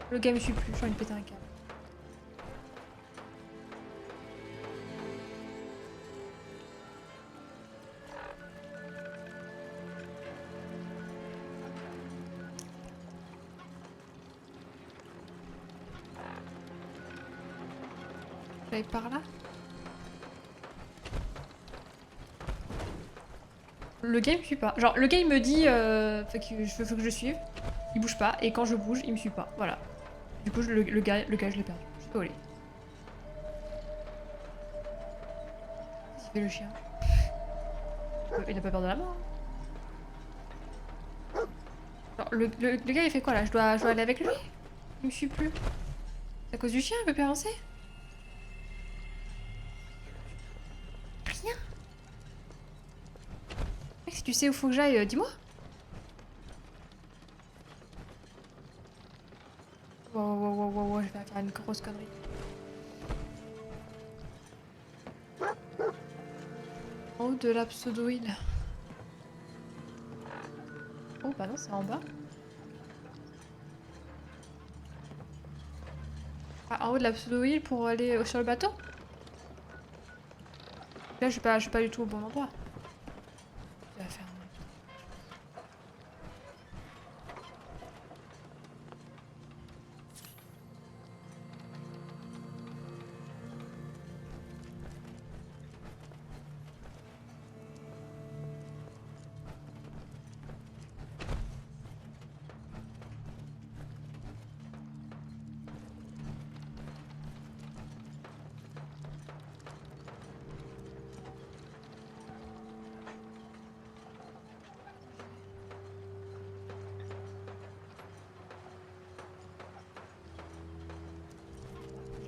Le gars me suit plus, j'ai envie de péter un câble. J'arrive par là. Le gars il me suit pas. Genre le gars il me dit faut que je suive. Il bouge pas et quand je bouge il me suit pas. Voilà. Du coup le gars je l'ai perdu. Je sais pas où il est. Il fait le chien. Il a pas peur de la mort. Hein. Genre, le gars il fait quoi là? Je dois aller avec lui? Il me suit plus. C'est à cause du chien, il peut plus avancer? Rien. Mec, si tu sais où faut que j'aille, dis-moi. Wow, je vais faire une grosse connerie. En haut de la pseudo-île. Oh bah non, c'est en bas. Ah, en haut de la pseudo-île pour aller sur le bateau? Là, je suis pas du tout au bon endroit. Je vais faire...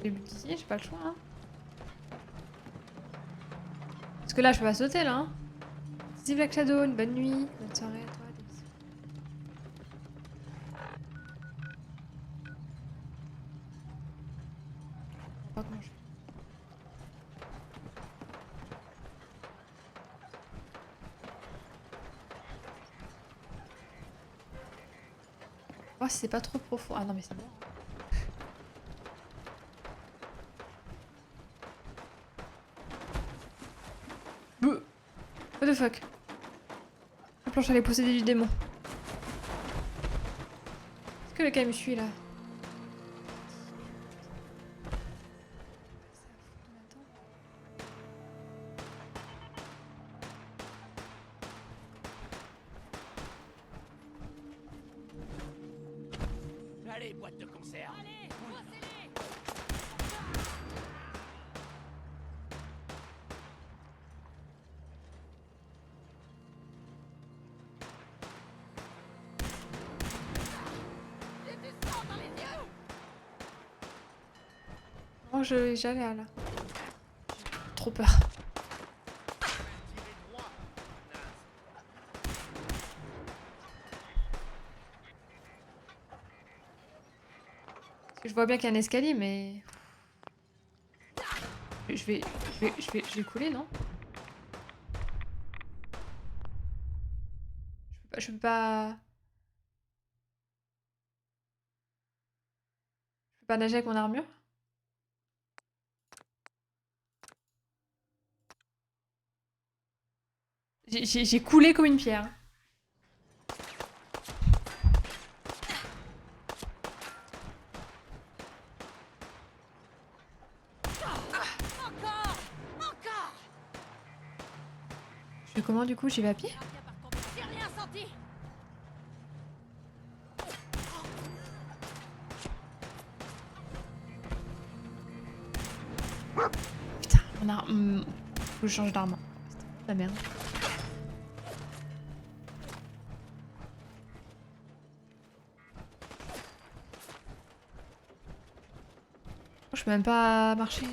Le but ici, j'ai pas le choix. Hein. Parce que là, je peux pas sauter là. Hein. Steve Black Shadow, une bonne nuit. Bonne soirée à toi. Des bisous. Je sais pas comment je fais. Oh, si c'est pas trop profond. Ah non, mais c'est bon. What the fuck? La planche elle est possédée du démon. Est-ce que le gars me suit là? Allez, boîte de conserve. Allez, j'allais là. Trop peur. Je vois bien qu'il y a un escalier, mais... Je vais couler, non? Je peux pas... Je peux pas nager avec mon armure? J'ai coulé comme une pierre. Je fais comment du coup? J'y vais à pied? J'ai rien senti. Putain, mon arme... Faut que je change d'arme. La merde. Je peux même pas marcher.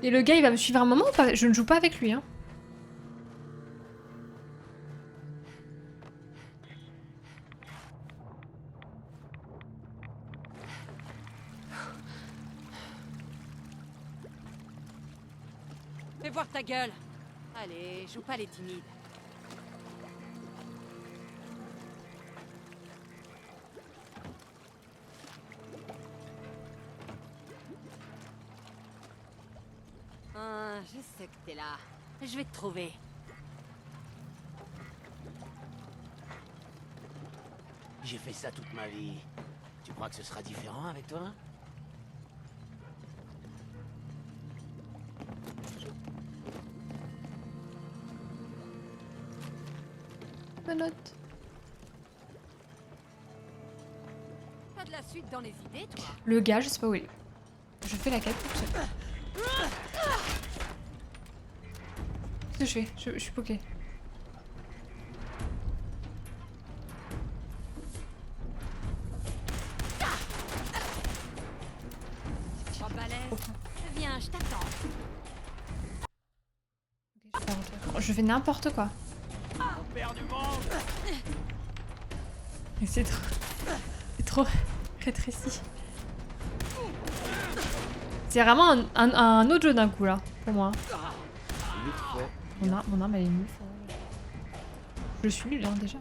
Et le gars, il va me suivre un moment ou pas? Je ne joue pas avec lui, hein. Fais voir ta gueule. Allez, joue pas les timides. Ah, je sais que t'es là. Je vais te trouver. J'ai fait ça toute ma vie. Tu crois que ce sera différent avec toi? Ma note. T'as de la suite dans les idées, toi? Le gars, je sais pas où il est. Je fais la quête toute seule. Qu'est-ce que je fais? Je suis bloquée. Pas balèze. Viens, je t'attends. Je fais n'importe quoi. On perd du monde. Mais c'est trop rétréci. C'est vraiment un autre jeu d'un coup là, pour moi. Mon arme elle est nulle. Je suis nulle hein, déjà.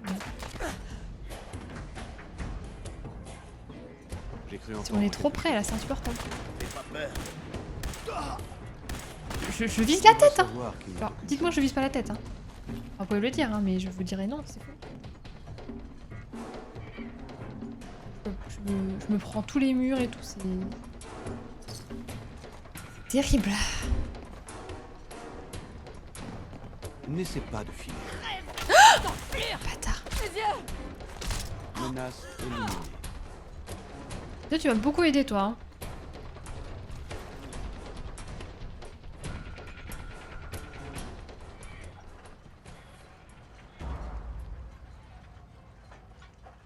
Mais... On est trop près là, c'est insupportable. Je vise la tête hein. Alors, dites-moi que je vise pas la tête hein. Vous pouvez me le dire hein, mais je vous dirai non, c'est faux. Je me prends tous les murs et tout, c'est... terrible. N'essaie pas de filer. Bâtard. Menace éliminée. Toi, tu m'as beaucoup aidé, toi. Hein.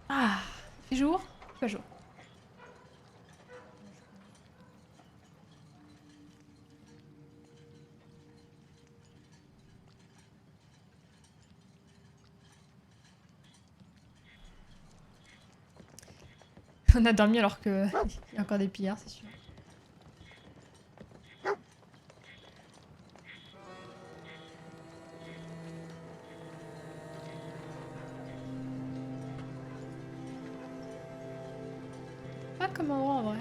Ah, il fait jour? Pas jour. On a dormi alors que il y a encore des pillards, c'est sûr. Pas comme endroit en vrai.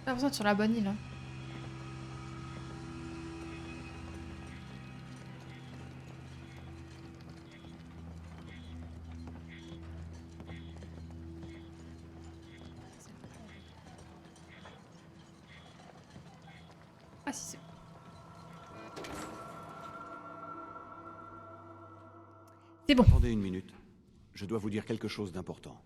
J'ai l'impression d'être sur la bonne île. Hein. Ah si c'est... C'est bon. Attendez une minute. Je dois vous dire quelque chose d'important.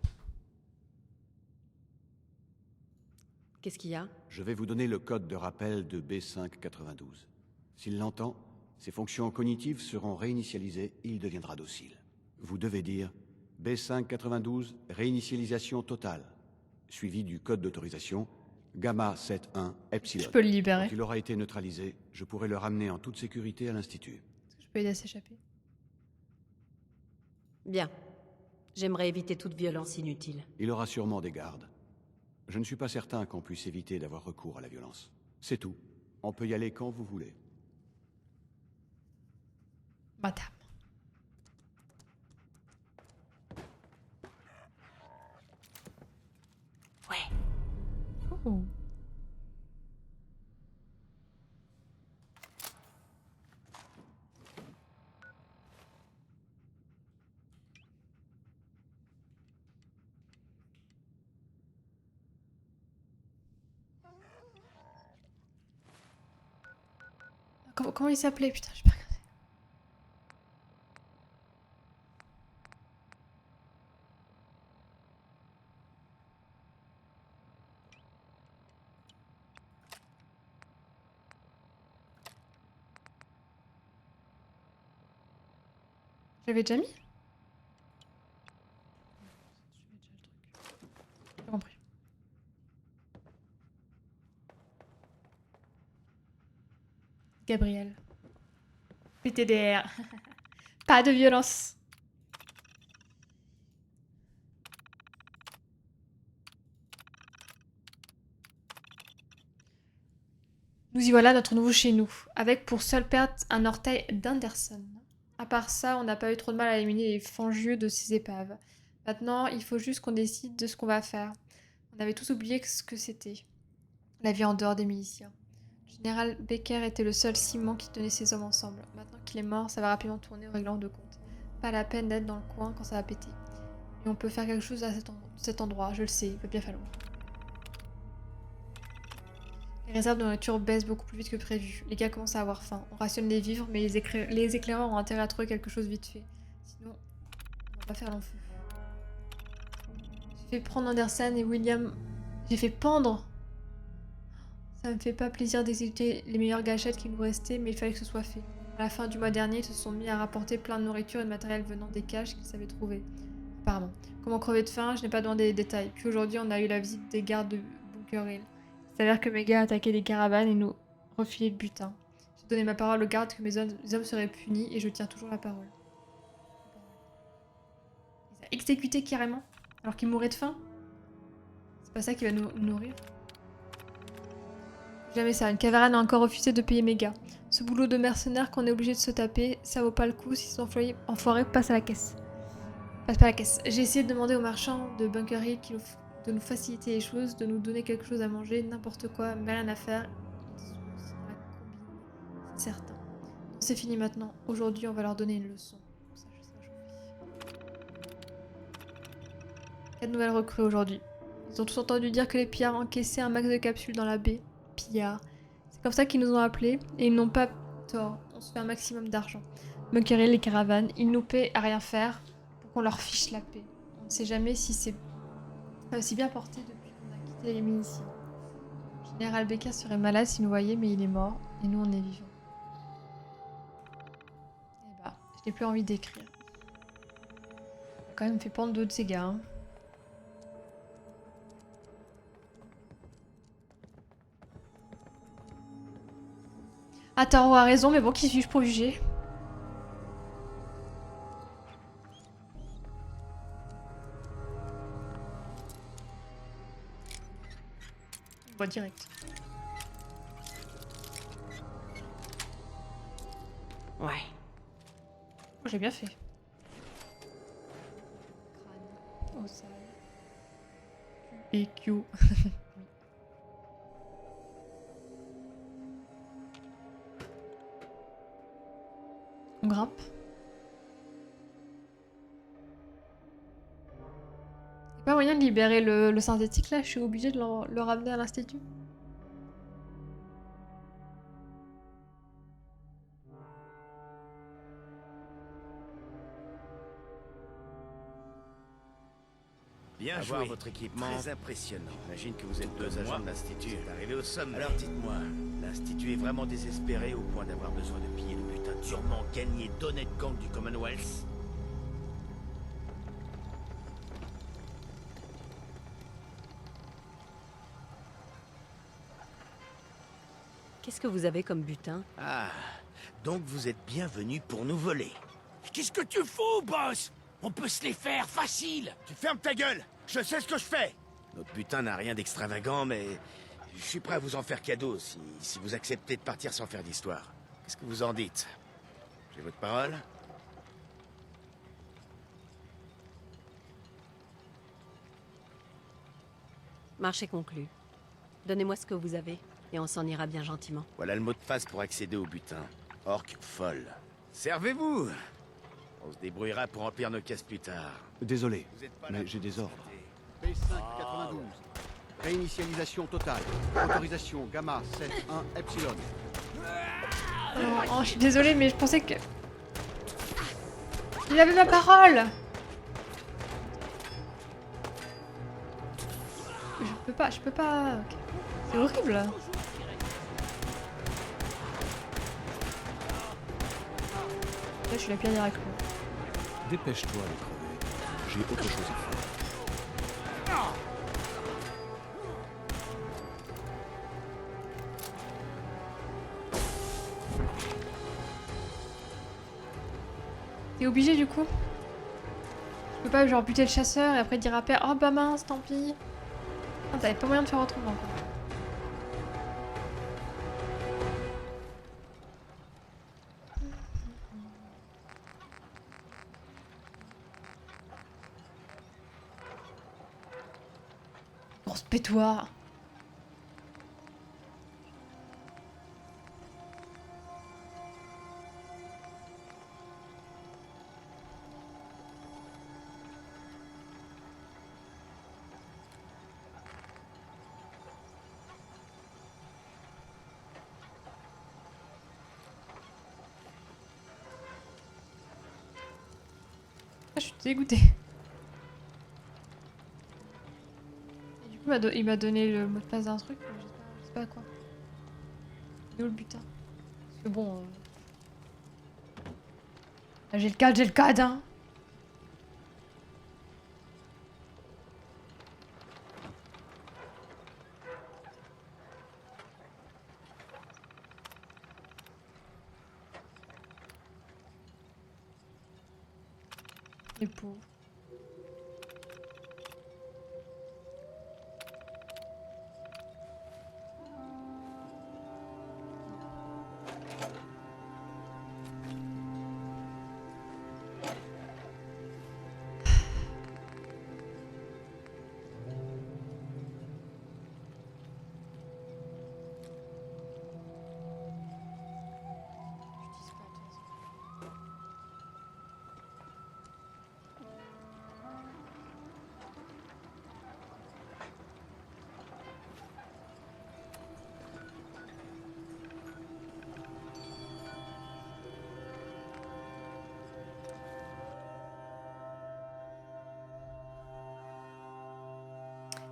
Qu'est-ce qu'il y a? Je vais vous donner le code de rappel de B592. S'il l'entend, ses fonctions cognitives seront réinitialisées et il deviendra docile. Vous devez dire B592, réinitialisation totale, suivi du code d'autorisation Gamma 71 Epsilon. Je peux le libérer. Quand il aura été neutralisé, je pourrai le ramener en toute sécurité à l'Institut. Je peux aider à s'échapper. Bien. J'aimerais éviter toute violence inutile. Il aura sûrement des gardes. Je ne suis pas certain qu'on puisse éviter d'avoir recours à la violence. C'est tout. On peut y aller quand vous voulez. Madame. Ouais. Oh. Comment il s'appelait? Putain, j'ai pas regardé. J'avais déjà mis? J'ai compris. Gabriel. PTDR. Pas de violence. Nous y voilà, notre nouveau chez nous, avec pour seule perte un orteil d'Anderson. À part ça, on n'a pas eu trop de mal à éliminer les fangieux de ces épaves. Maintenant, il faut juste qu'on décide de ce qu'on va faire. On avait tous oublié ce que c'était. La vie en dehors des miliciens. Le général Becker était le seul ciment qui tenait ces hommes ensemble. Maintenant qu'il est mort, ça va rapidement tourner au règlement de compte. Pas la peine d'être dans le coin quand ça va péter. Et on peut faire quelque chose à cet endroit, je le sais, il va bien falloir. Les réserves de nourriture baissent beaucoup plus vite que prévu. Les gars commencent à avoir faim. On rationne les vivres, mais les éclaireurs ont intérêt à trouver quelque chose vite fait. Sinon, on va pas faire long feu. J'ai fait prendre Anderson et William... J'ai fait pendre. Ça me fait pas plaisir d'exécuter les meilleures gâchettes qui nous restaient, mais il fallait que ce soit fait. À la fin du mois dernier, ils se sont mis à rapporter plein de nourriture et de matériel venant des caches qu'ils savaient trouver. Apparemment. Comment crever de faim, je n'ai pas demandé les détails. Puis aujourd'hui, on a eu la visite des gardes de Bunker Hill. Il s'avère que mes gars attaquaient des caravanes et nous refilaient le butin. J'ai donné ma parole aux gardes que mes hommes seraient punis et je tiens toujours la parole. Il les a exécutés carrément, alors qu'ils mouraient de faim. C'est pas ça qui va nous nourrir. Jamais ça, une cavarane a encore refusé de payer mes gars. Ce boulot de mercenaire qu'on est obligé de se taper, ça vaut pas le coup si ces enfoirés passent à la caisse. Passe pas à la caisse. J'ai essayé de demander aux marchands de Bunker Hill de nous faciliter les choses, de nous donner quelque chose à manger, n'importe quoi, mais rien à faire. Ils sont aussi dans la combine, c'est certain. C'est fini maintenant. Aujourd'hui, on va leur donner une leçon. Ça, je sais. 4 nouvelles recrues aujourd'hui. Ils ont tous entendu dire que les pillards encaissaient un max de capsules dans la baie. Pillards. C'est comme ça qu'ils nous ont appelés, et ils n'ont pas tort. On se fait un maximum d'argent. Bunker Hill, les caravanes, ils nous paient à rien faire pour qu'on leur fiche la paix. On ne sait jamais si c'est si bien porté depuis qu'on a quitté les miliciens. Le général Becker serait malade s'il nous voyait, mais il est mort, et nous on est vivants. Et bah, je n'ai plus envie d'écrire. Il a quand même fait pendre d'autres de ces gars. Hein. Ah, Taro a raison, mais bon, qui suis-je pour juger? Bon, direct. Ouais. Oh, j'ai bien fait. Crâne. Oh, ça. Et Q. On grimpe. Pas moyen de libérer le synthétique là, je suis obligée de le ramener à l'institut. Bien Avoir joué. votre équipement. Très impressionnant. J'imagine que vous êtes deux agents de l'Institut. Vous êtes arrivé au sommet. Alors dites-moi, l'Institut est vraiment désespéré au point d'avoir besoin de piller le butin durement gagné d'honnêtes gangs du Commonwealth? Qu'est-ce que vous avez comme butin? Ah, donc vous êtes bien venu pour nous voler. Qu'est-ce que tu fous, boss? On peut se les faire, facile. Tu fermes ta gueule! Je sais ce que je fais! Notre butin n'a rien d'extravagant, mais je suis prêt à vous en faire cadeau si vous acceptez de partir sans faire d'histoire. Qu'est-ce que vous en dites? J'ai votre parole? Marché conclu. Donnez-moi ce que vous avez, et on s'en ira bien gentiment. Voilà le mot de passe pour accéder au butin. Orque folle. Servez-vous! On se débrouillera pour remplir nos caisses plus tard. Désolé, mais j'ai des ordres. B592. Réinitialisation totale. Autorisation Gamma 7-1 Epsilon. Oh, je suis désolée, mais je pensais que... Il avait ma parole. Je peux pas... Ok. C'est horrible. Là, je suis la pire miracle. Dépêche-toi, les crevés. J'ai autre chose à faire. T'es obligé du coup? Je peux pas genre buter le chasseur et après dire à père oh bah mince tant pis. Ah, t'avais pas moyen de faire autrement quoi. Grosse pétoire. Ah, je suis dégoûtée. Et du coup, il m'a donné le mot de passe d'un truc, mais je sais pas quoi. Il est où le butin? Parce que bon... Là, j'ai le cadre, hein. Les pauvres.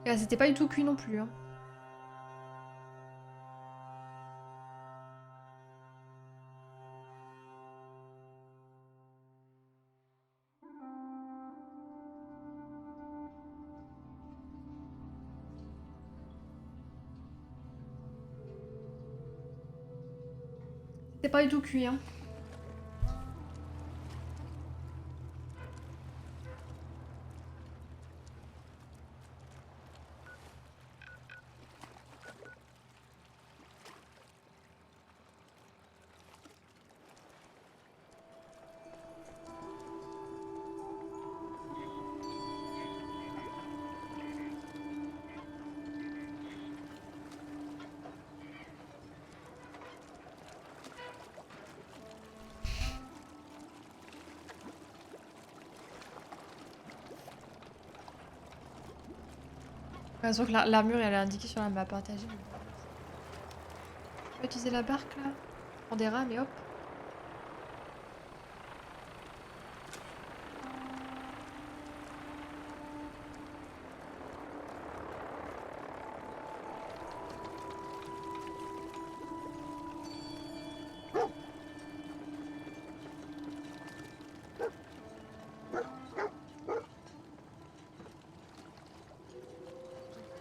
Et là, c'était pas du tout cuit non plus. Hein. C'était pas du tout cuit. Hein. Sauf que l'armure elle est indiquée sur la map partagée. Je vais utiliser la barque là. Prends des rames et hop.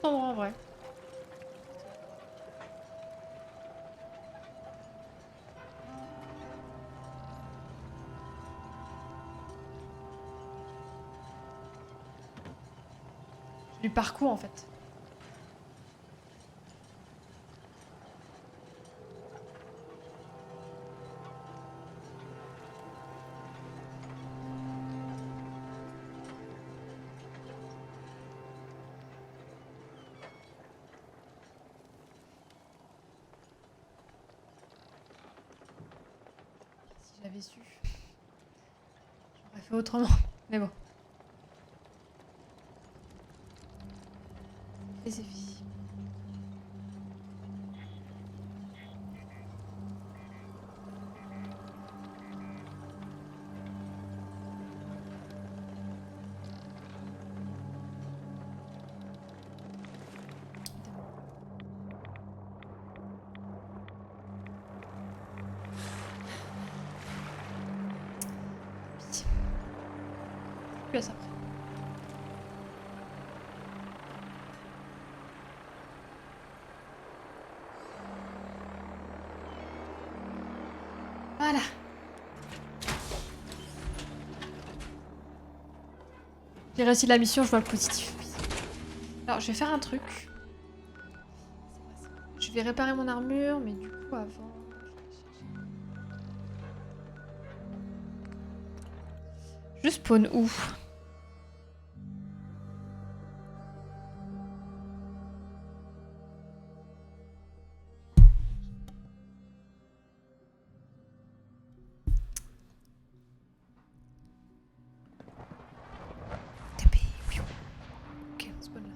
endroit en vrai. Du parcours en fait. Si j'avais su, j'aurais fait autrement. Mais bon. Et c'est fini. Plus à ça après. Voilà. J'ai réussi la mission, je vois le positif. Alors, je vais faire un truc. Je vais réparer mon armure, mais du coup, avant... Je spawn où? Ok, on spawn là.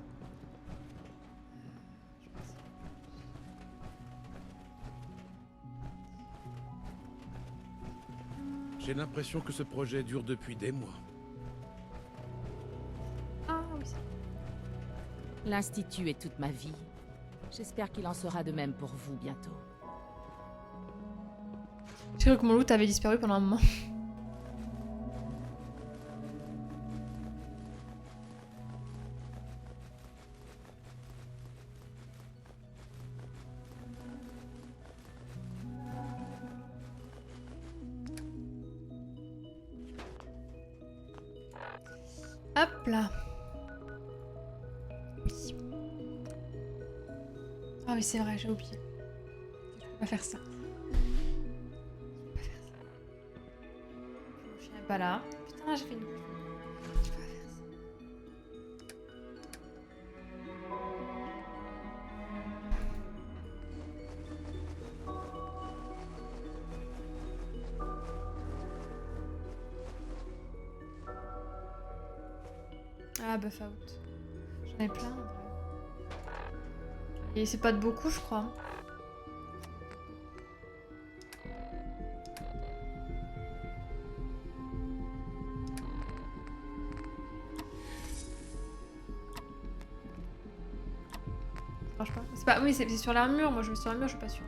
J'ai l'impression que ce projet dure depuis des mois. Ah oui. L'Institut est toute ma vie. J'espère qu'il en sera de même pour vous bientôt. J'ai cru que mon loot avait disparu pendant un moment. Hop là. Oui. Ah oui, c'est vrai, j'ai oublié. Je peux pas faire ça. Je peux pas faire ça. Je suis pas là. Putain, j'ai fait une... Je peux pas faire ça. Ah, buff out. J'en ai plein. Et c'est pas de beaucoup, je crois. Ça marche pas. C'est pas... Oui, c'est sur l'armure. Moi, je vais sur l'armure, je suis pas sûre.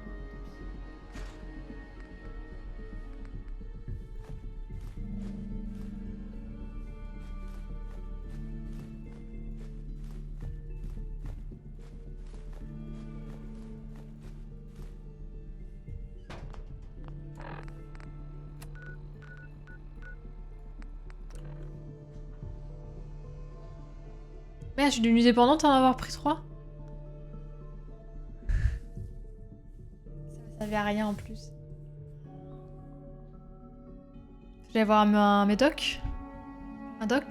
Merde, je suis devenue dépendante à en avoir pris 3. Ça servait à rien en plus. Je vais avoir un médoc. Un doc.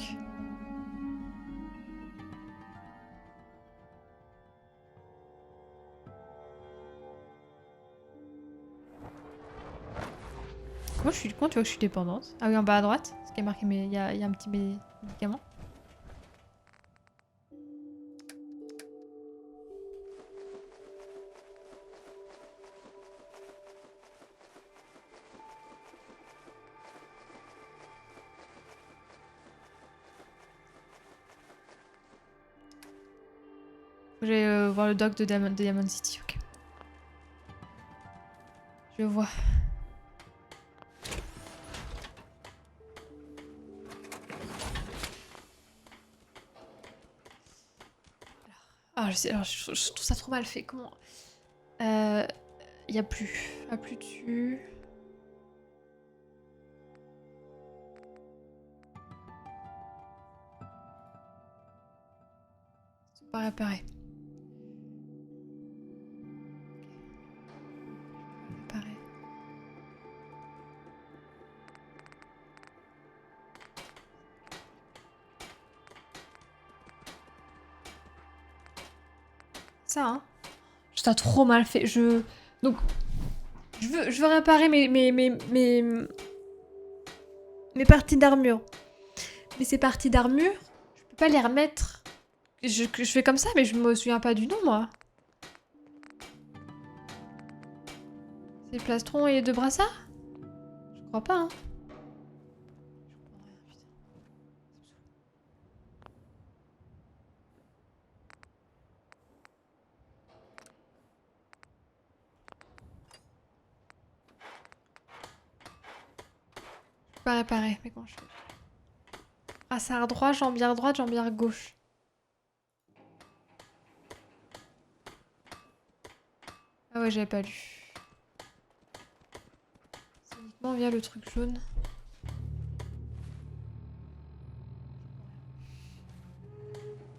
Comment tu vois que je suis dépendante? Ah oui, en bas à droite. Ce qui est marqué, mais il y a un petit médicament. Je vais voir le doc de Diamond City, ok. Je vois. Alors, Ah, je sais, alors, je trouve ça trop mal fait. Comment... Y a plus. A plus dessus. C'est pas réparé. Réparé. Ça, hein. J'étais trop mal fait. Donc, je veux réparer mes parties d'armure. Mais ces parties d'armure, je peux pas les remettre. Je fais comme ça, mais je me souviens pas du nom, moi. C'est plastron et deux brassards? Je crois pas, hein. Pas réparer, mais comment je fais? Brassard droit, jambière droite, jambière gauche. Ah ouais, j'avais pas lu. C'est uniquement via le truc jaune.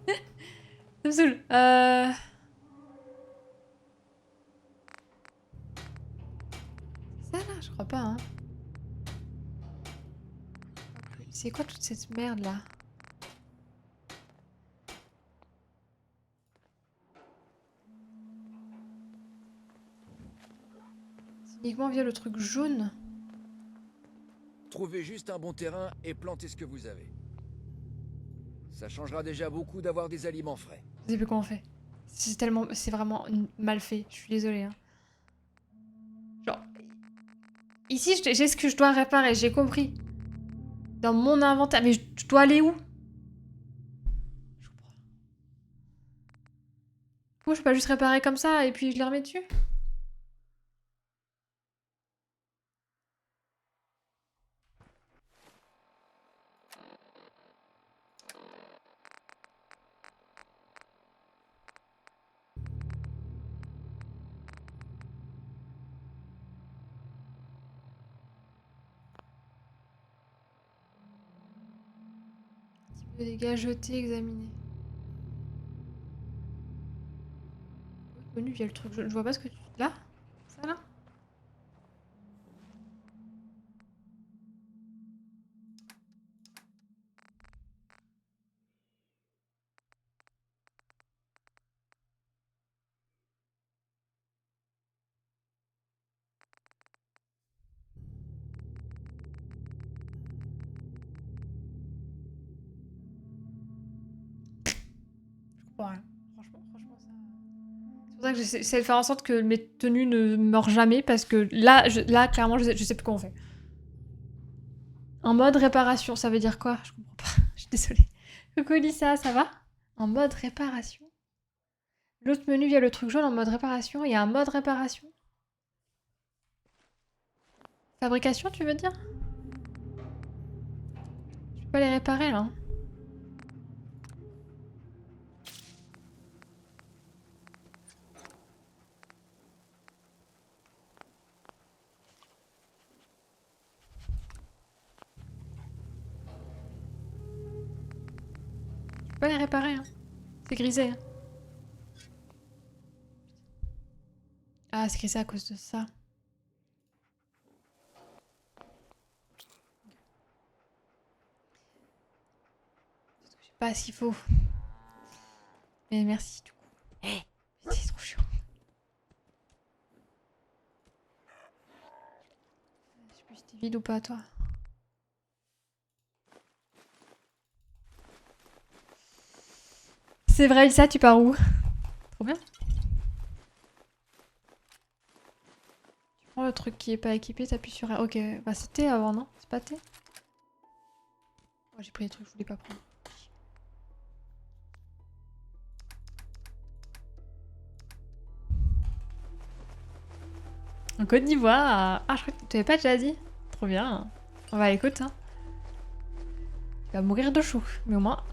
Ça me saoule. C'est ça là? Je crois pas, hein. C'est quoi toute cette merde là? C'est uniquement via le truc jaune. Trouvez juste un bon terrain et plantez ce que vous avez. Ça changera déjà beaucoup d'avoir des aliments frais. Je sais plus comment on fait. C'est vraiment mal fait. Je suis désolée. Hein. Genre, ici j'ai ce que je dois réparer. J'ai compris. Dans mon inventaire. Mais je dois aller où? Moi, je peux pas juste réparer comme ça et puis je les remets dessus? Dégâts jetés, examiner. Menu via le truc. Je vois pas ce que tu... Là? Ça là? Ouais, franchement, ça... C'est pour ça que j'essaie de faire en sorte que mes tenues ne meurent jamais, parce que là, clairement, je sais plus comment on fait. En mode réparation, ça veut dire quoi? Je comprends pas, je suis désolée. Coucou Lisa, ça va? En mode réparation? L'autre menu via le truc jaune en mode réparation, il y a un mode réparation? Fabrication, tu veux dire? Je peux pas les réparer, là. Je peux pas les réparer, hein. C'est grisé. Hein. Ah, c'est grisé à cause de ça. Je sais pas ce qu'il faut. Mais merci, du coup. Hé, c'est trop chiant. Je sais plus si t'es vide ou pas, toi. C'est vrai, Lisa, tu pars où? Trop bien. Tu prends le truc qui est pas équipé, t'appuies sur A. Ok, bah c'était avant, non? C'est pas T? Oh, j'ai pris des trucs que je voulais pas prendre. En Côte d'Ivoire. Ah, je crois que tu avais pas déjà dit. Trop bien. On va écoute, hein. Tu vas mourir de chaud, mais au moins,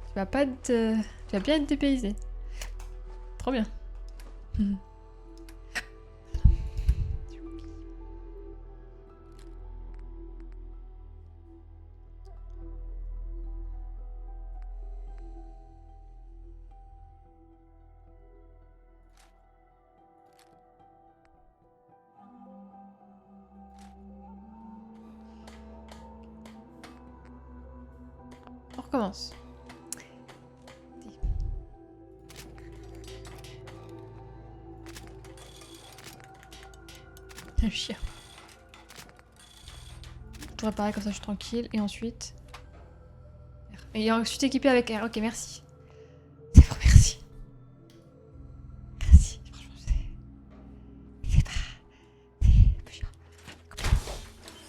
tu vas pas être... tu vas bien être dépaysé. trop bien. On recommence. Un chien. Tout réparer comme ça je suis tranquille. Et ensuite... Et ensuite équipé avec R. Ok, merci. C'est bon, merci. Merci, franchement, c'est pas... C'est plus chiant.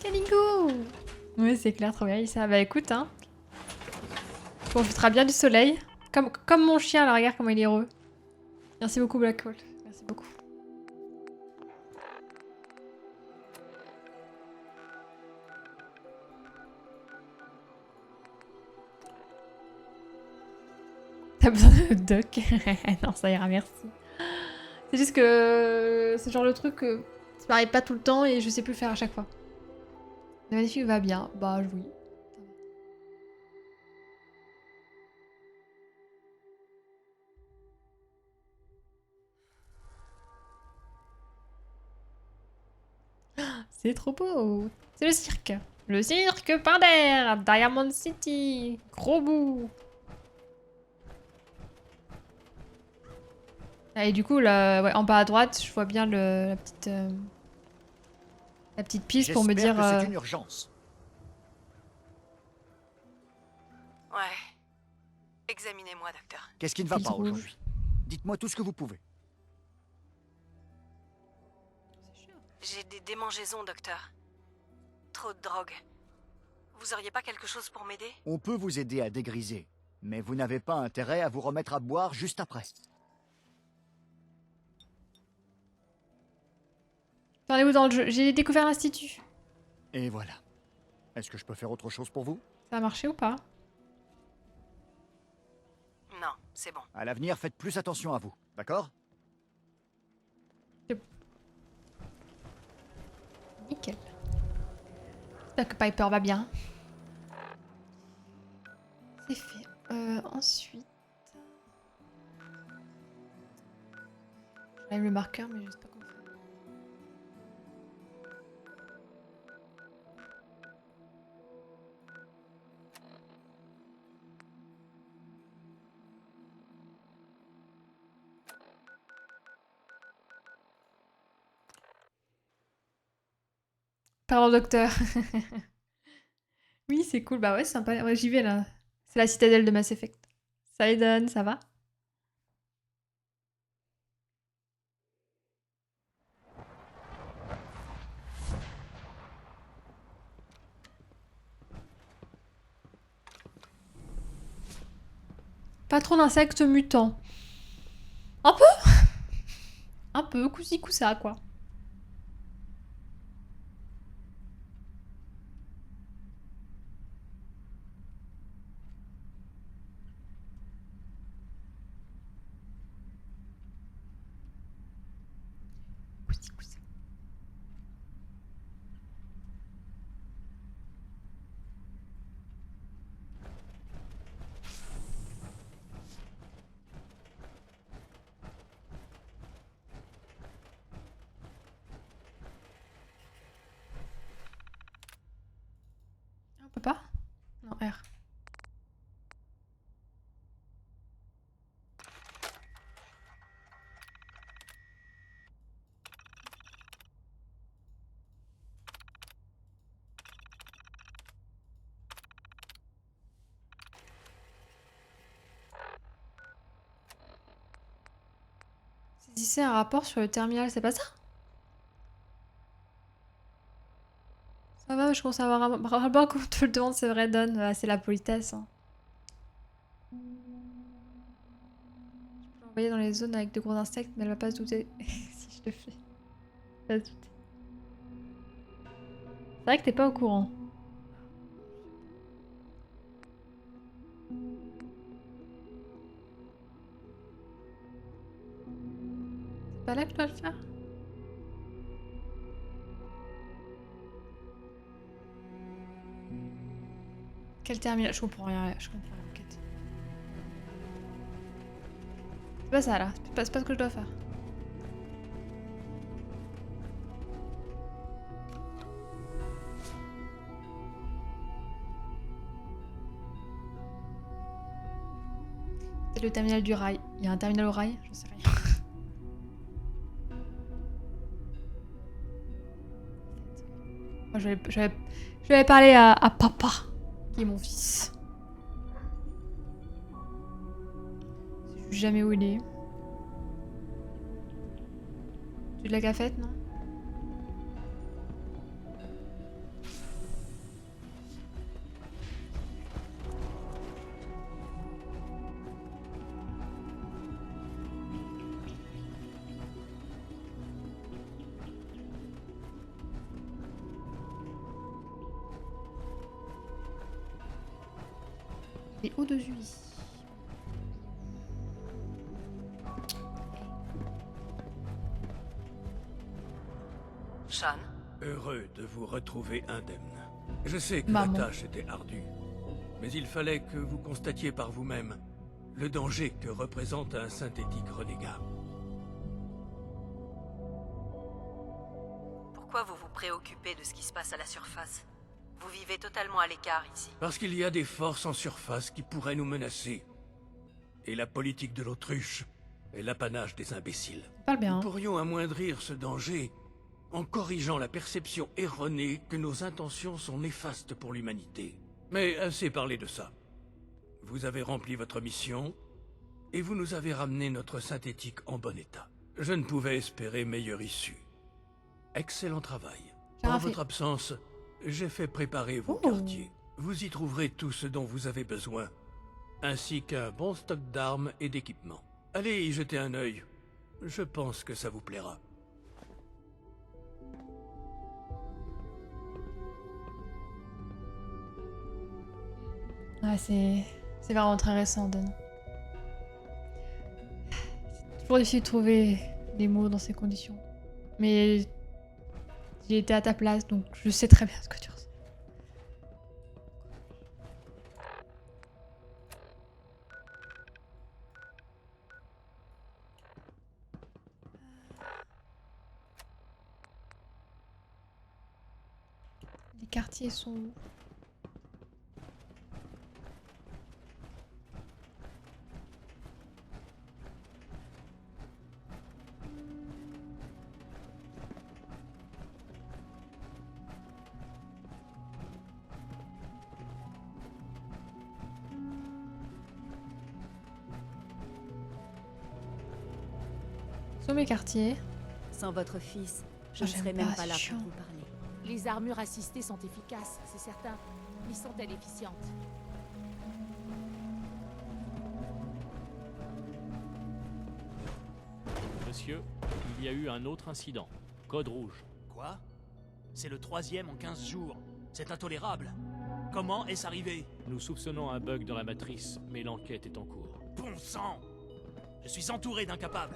Kalingo. Ouais, c'est clair, trop bien, ça. Bah écoute, hein. On profitera bien du soleil. Comme mon chien, là, regarde comment il est heureux. Merci beaucoup, Black Hole. Merci beaucoup. T'as besoin de duck? Non, ça ira, merci. C'est juste que c'est genre le truc que ça m'arrive pas tout le temps et je sais plus le faire à chaque fois. Le magnifique va bien. Bah oui. C'est trop beau. C'est le cirque. Le cirque Pinder, Diamond City. Gros bout. Ah, et du coup, là, ouais, en bas à droite, je vois bien la petite piste pour me dire... que c'est une urgence. Ouais. Examinez-moi, docteur. Qu'est-ce qui ne va pas aujourd'hui? Dites-moi tout ce que vous pouvez. J'ai des démangeaisons, docteur. Trop de drogue. Vous auriez pas quelque chose pour m'aider? On peut vous aider à dégriser, mais vous n'avez pas intérêt à vous remettre à boire juste après. T'en es où dans le jeu? J'ai découvert l'Institut. Et voilà. Est-ce que je peux faire autre chose pour vous? Ça a marché ou pas? Non, c'est bon. À l'avenir, faites plus attention à vous, d'accord? Nickel. J'espère que Piper va bien. C'est fait. Ensuite... J'enlève le marqueur, mais je sais pas comment faire. Pardon, docteur. Oui, c'est cool. Bah ouais, c'est sympa. Ouais, j'y vais, là. C'est la citadelle de Mass Effect. Salut, Don, ça va? Pas trop d'insectes mutants. Un peu? Un peu, coup-ci, coup-ça, quoi. Coup-ci, coup-ça. On peut pas? Non, R. Saisissez un rapport sur le terminal, c'est pas ça? Ça va, je commence à avoir un ras-le-bol quand on te le demande, c'est vrai, Don. Ah, c'est la politesse. Hein. Je peux l'envoyer dans les zones avec de gros insectes, mais elle va pas se douter si je le fais. Elle va se douter. C'est vrai que t'es pas au courant. Pas là que je dois le faire? Quel terminal? Je comprends rien, je comprends rien, quête. C'est pas ça là, c'est pas ce que je dois faire. C'est le terminal du rail. Il y a un terminal au rail? J'en sais rien. Moi, je vais parler à papa, qui est mon fils. Je sais jamais où il est. Tu de la cafette, non? Et au-dessus ici. Sean, Heureux de vous retrouver indemne. Je sais que Maman. la tâche était ardue, mais il fallait que vous constatiez par vous-même le danger que représente un synthétique renégat. pourquoi vous vous préoccupez de ce qui se passe à la surface? Vous vivez totalement à l'écart ici. Parce qu'il y a des forces en surface qui pourraient nous menacer. Et la politique de l'autruche est l'apanage des imbéciles. Parle bien. Nous pourrions amoindrir ce danger en corrigeant la perception erronée que nos intentions sont néfastes pour l'humanité. Mais assez parlé de ça. Vous avez rempli votre mission, et vous nous avez ramené notre synthétique en bon état. Je ne pouvais espérer meilleure issue. Excellent travail. En votre absence, j'ai fait préparer vos quartiers. Vous y trouverez tout ce dont vous avez besoin, ainsi qu'un bon stock d'armes et d'équipements. Allez y jeter un œil. Je pense que ça vous plaira. Ouais, c'est vraiment très récent, Dan. C'est toujours difficile de trouver des mots dans ces conditions. Mais j'ai été à ta place, donc je sais très bien ce que tu ressens. Les quartiers sont où? Sont mes quartiers? Sans votre fils, je Ah, ne j'aime serais pas, même pas là c'est chiant. pour vous parler. Les armures assistées sont efficaces, c'est certain. Mais sont-elles efficientes? Monsieur, il y a eu un autre incident. Code rouge. Quoi? C'est le 3e en 15 jours. C'est intolérable. Comment est-ce arrivé? Nous soupçonnons un bug dans la matrice, mais l'enquête est en cours. Bon sang! Je suis entouré d'incapables.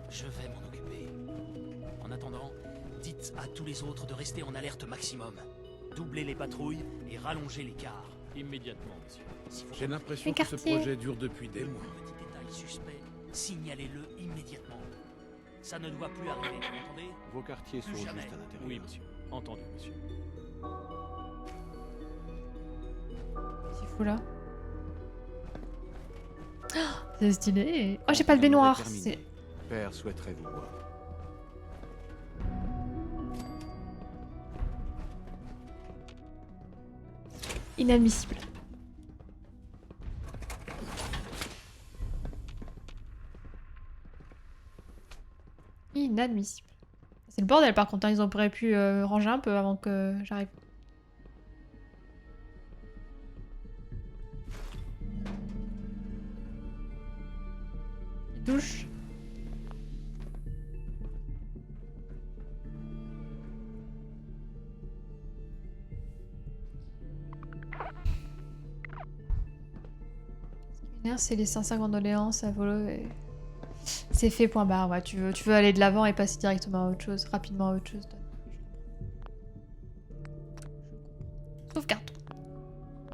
Je vais m'en occuper. En attendant, dites à tous les autres de rester en alerte maximum. Doublez les patrouilles et rallongez l'écart. Immédiatement, monsieur. J'ai l'impression que ce projet dure depuis des mois. Petit détail suspect, signalez-le immédiatement. Ça ne doit plus arriver, vous entendez? Vos quartiers sont Plus juste jamais. à l'intérieur. Oui, monsieur. Entendu, monsieur. C'est fou là. Oh, c'est stylé. Oh, j'ai pas le baignoire. C'est Père souhaiterait vous voir. inadmissible. Inadmissible. C'est le bordel par contre, hein. Ils auraient pu ranger un peu avant que j'arrive. Douche. Ce qui m'énerve, c'est les 550 condoléances à Volo et C'est fait, point barre. Ouais, tu veux aller de l'avant et passer directement à autre chose, rapidement à autre chose.